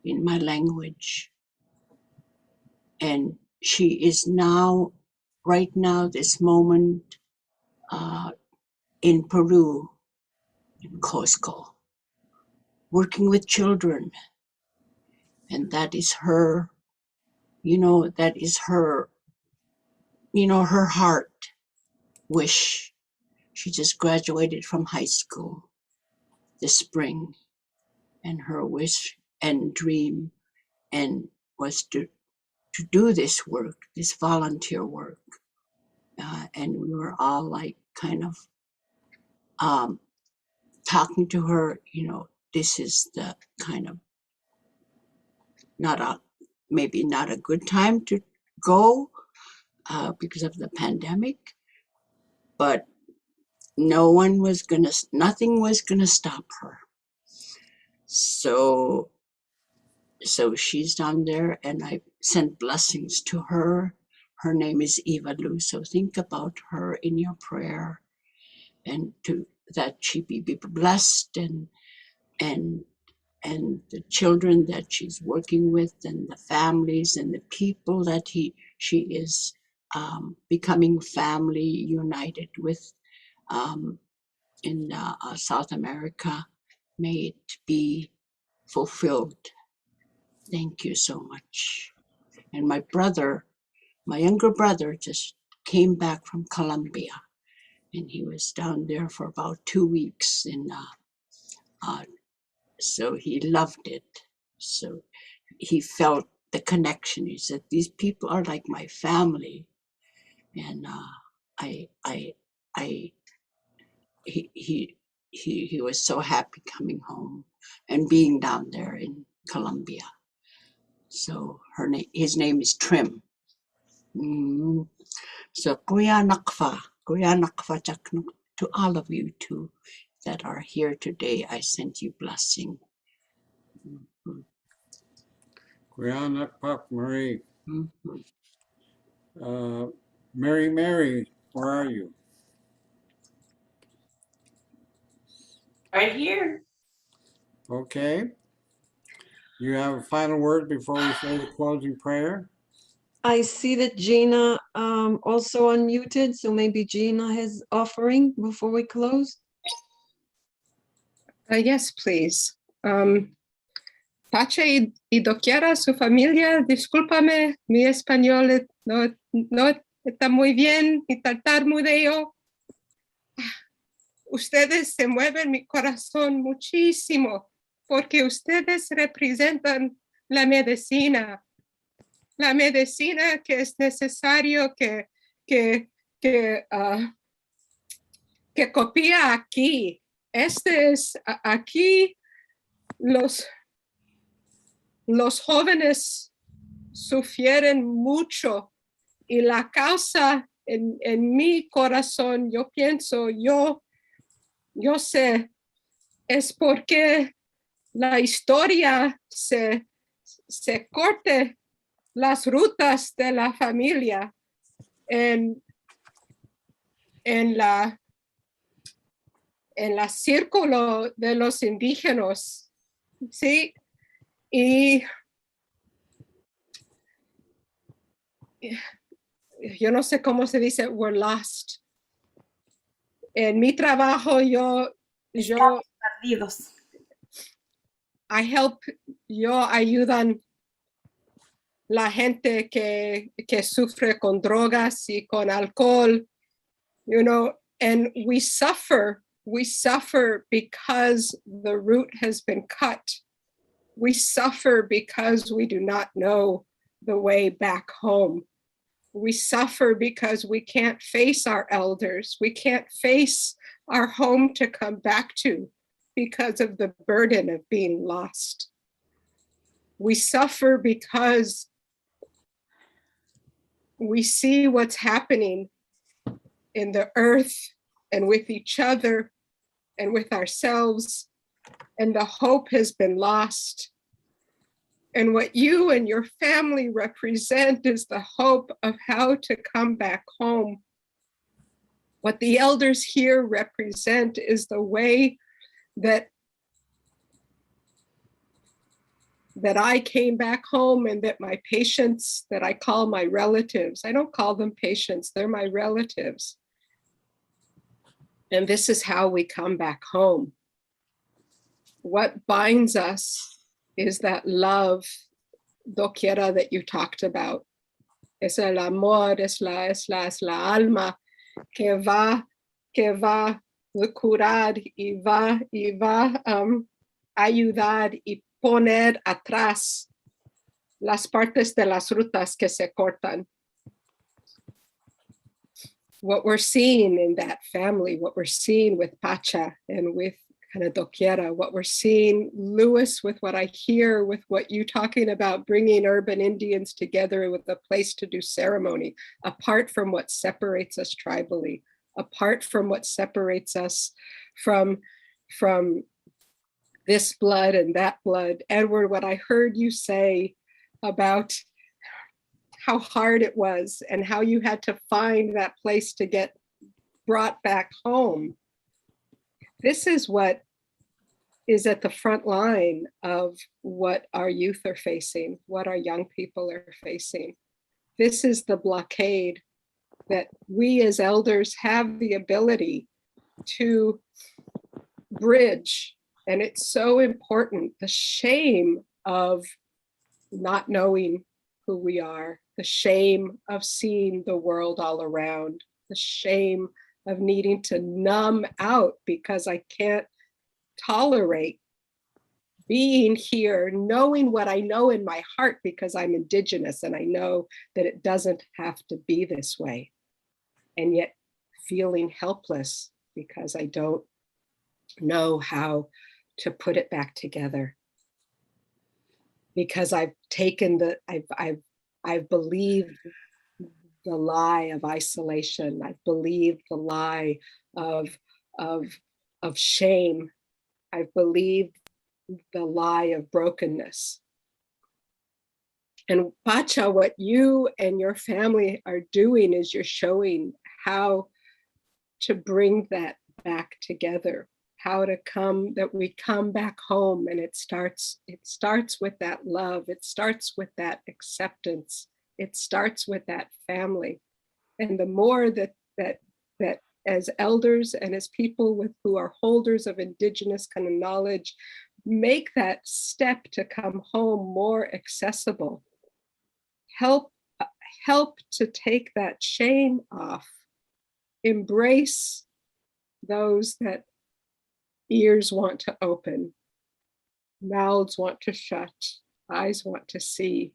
in my language. And she is now, right now, this moment, in Peru, in Cusco, working with children. And that is her, that is her, her heart wish. She just graduated from high school this spring, and her wish and dream and was to do this work, this volunteer work. And we were all like kind of talking to her, this is the kind of maybe not a good time to go because of the pandemic, but nothing was gonna stop her. So she's down there, and I sent blessings to her. Her name is Ivalu, so think about her in your prayer, and that she be blessed, and the children that she's working with, and the families and the people that she is becoming family united with in South America. May it be fulfilled. Thank you so much. And my younger brother just came back from Colombia, and he was down there for about 2 weeks, and so he loved it. So he felt the connection. He said, these people are like my family. And he was so happy coming home and being down there in Colombia. So his name is Trim. So Kuya Nakfa to all of you too that are here today. I send you blessing. Kuya Nakfa, Marie. Mary, where are you? Right here. Okay. You have a final word before we say the closing prayer? I see that Gina also unmuted, so maybe Gina has offering before we close. Yes, please. Pace y doquiera su familia, discúlpame, mi español no está muy bien y tartamudeo. ustedes se mueven mi corazón muchísimo porque ustedes representan la medicina que es necesario que copia aquí. Aquí los jóvenes sufrieron mucho y la causa en mi corazón, yo pienso, yo sé, es porque la historia se corte las rutas de la familia en la círculo de los indígenas, ¿sí? Y yo no sé cómo se dice, we're lost. En mi trabajo, Estamos perdidos. yo ayudan la gente que sufre con drogas y con alcohol, and we suffer because the root has been cut. We suffer because we do not know the way back home. We suffer because we can't face our elders. We can't face our home to come back to because of the burden of being lost. We suffer because we see what's happening in the earth and with each other and with ourselves, and the hope has been lost. And what you and your family represent is the hope of how to come back home. What the elders here represent is the way that I came back home, and that my patients, that I call my relatives, I don't call them patients, they're my relatives. And this is how we come back home. What binds us is that love, doquiera, that you talked about. Es el amor, es la alma que va a curar y va ayudar y poner atrás las partes de las rutas que se cortan. What we're seeing in that family, what we're seeing with Pacha and with kind of Doquiera, what we're seeing, Lewis, with what I hear, with what you talking about, bringing urban Indians together with a place to do ceremony, apart from what separates us tribally, apart from what separates us from this blood and that blood. Edward, what I heard you say about how hard it was and how you had to find that place to get brought back home. This is what is at the front line of what our youth are facing, what our young people are facing. This is the blockade that we as elders have the ability to bridge. And it's so important, the shame of not knowing who we are, the shame of seeing the world all around, the shame of needing to numb out because I can't tolerate being here, knowing what I know in my heart because I'm Indigenous and I know that it doesn't have to be this way. And yet feeling helpless because I don't know how to put it back together. Because I've taken I've believed the lie of isolation. I've believed the lie of shame. I've believed the lie of brokenness. And Pacha, what you and your family are doing is you're showing how to bring that back together, how to come, that we come back home, and it starts with that love. It starts with that acceptance. It starts with that family. And the more that as elders and as people who are holders of Indigenous kind of knowledge, make that step to come home more accessible. Help to take that shame off. Embrace those that ears want to open, mouths want to shut, eyes want to see.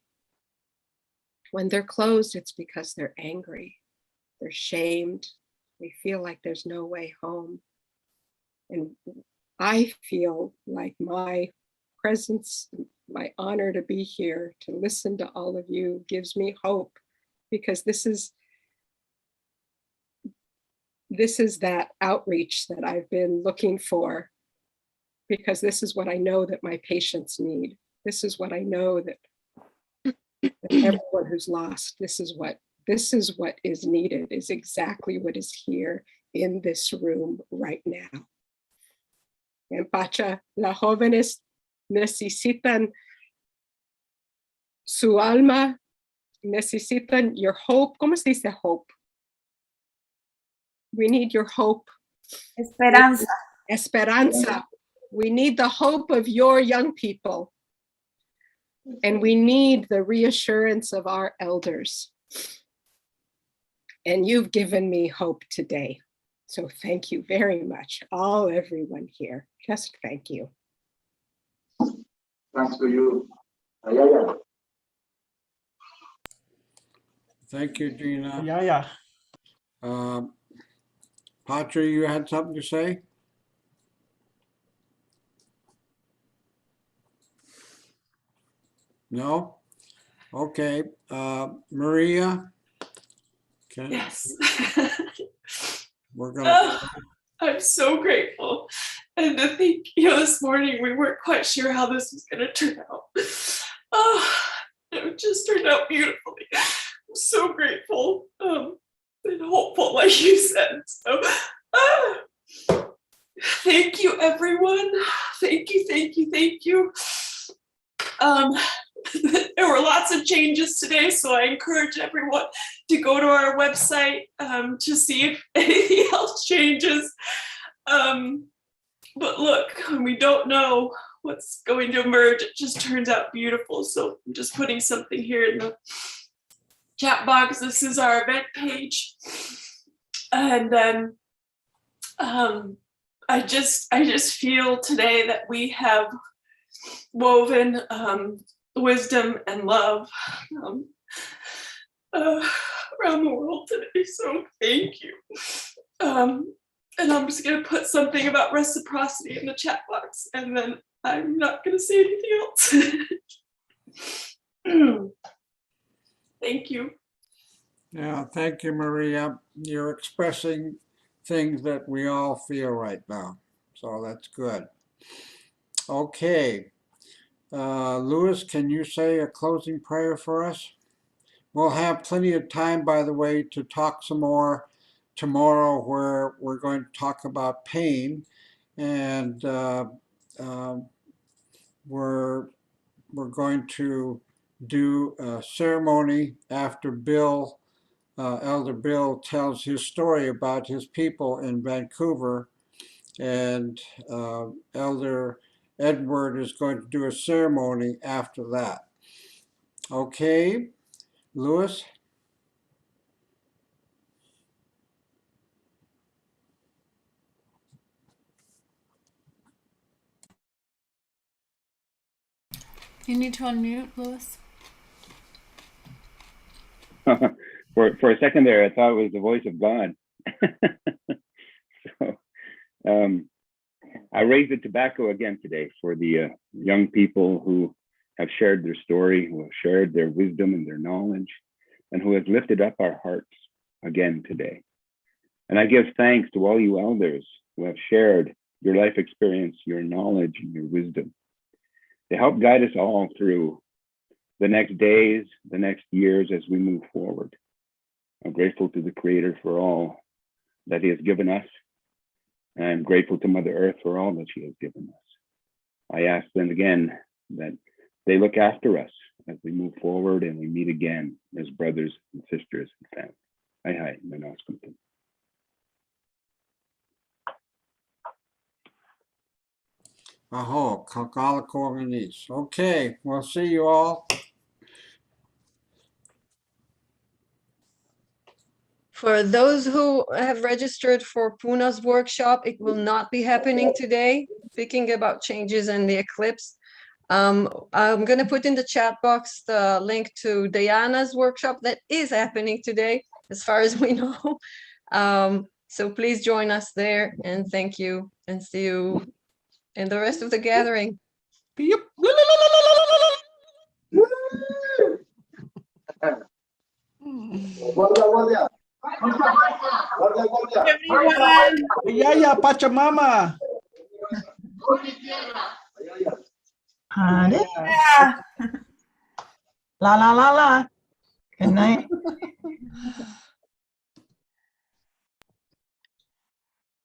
When they're closed, it's because they're angry, they're shamed, they feel like there's no way home. And I feel like my presence, my honor to be here, to listen to all of you gives me hope, because this is that outreach that I've been looking for, because this is what I know that my patients need. This is what I know that everyone who's lost, this is what is needed, is exactly what is here in this room right now. En Pacha, las jóvenes necesitan su alma, necesitan your hope. ¿Cómo se dice hope? We need your hope. Esperanza. Esperanza. We need the hope of your young people. And we need the reassurance of our elders. And you've given me hope today. So thank you very much, everyone here. Just thank you. Thanks to you. Thank you, Gina. Yeah. Patra, you had something to say? No? Okay. Maria? Yes. We're gonna. I'm so grateful. And to think, this morning we weren't quite sure how this was going to turn out. It just turned out beautifully. I'm so grateful and hopeful, like you said. So, thank you, everyone. Thank you. There were lots of changes today, so I encourage everyone to go to our website to see if anything else changes. But look, we don't know what's going to emerge. It just turns out beautiful. So I'm just putting something here in the chat box. This is our event page. And then I just feel today that we have woven wisdom and love around the world today. So thank you. And I'm just going to put something about reciprocity in the chat box, and then I'm not going to say anything else. Thank you. Yeah, thank you, Maria. You're expressing things that we all feel right now. So that's good. Okay. Louis, can you say a closing prayer for us? We'll have plenty of time, by the way, to talk some more tomorrow, where we're going to talk about pain, and we're going to do a ceremony after Bill, Elder Bill, tells his story about his people in Vancouver, and Elder Edward is going to do a ceremony after that. Okay, Louis? You need to unmute, Louis. For a second there, I thought it was the voice of God. So I raised the tobacco again today for the young people who have shared their story, who have shared their wisdom and their knowledge, and who has lifted up our hearts again today. And I give thanks to all you elders who have shared your life experience, your knowledge, and your wisdom to help guide us all through the next days, the next years as we move forward. I'm grateful to the Creator for all that He has given us. And I'm grateful to Mother Earth for all that she has given us. I ask them again that they look after us as we move forward and we meet again as brothers and sisters and family. Hi, Manoskuntum. Aho, Kakalakoganis. Okay, we'll see you all. For those who have registered for Puna's workshop, it will not be happening today. Speaking about changes in the eclipse, I'm going to put in the chat box the link to Diana's workshop that is happening today, as far as we know. So please join us there, and thank you, and see you in the rest of the gathering. Yep. Everyone. Yaya Pachamama. Hare. Yeah. La la la la. Good night.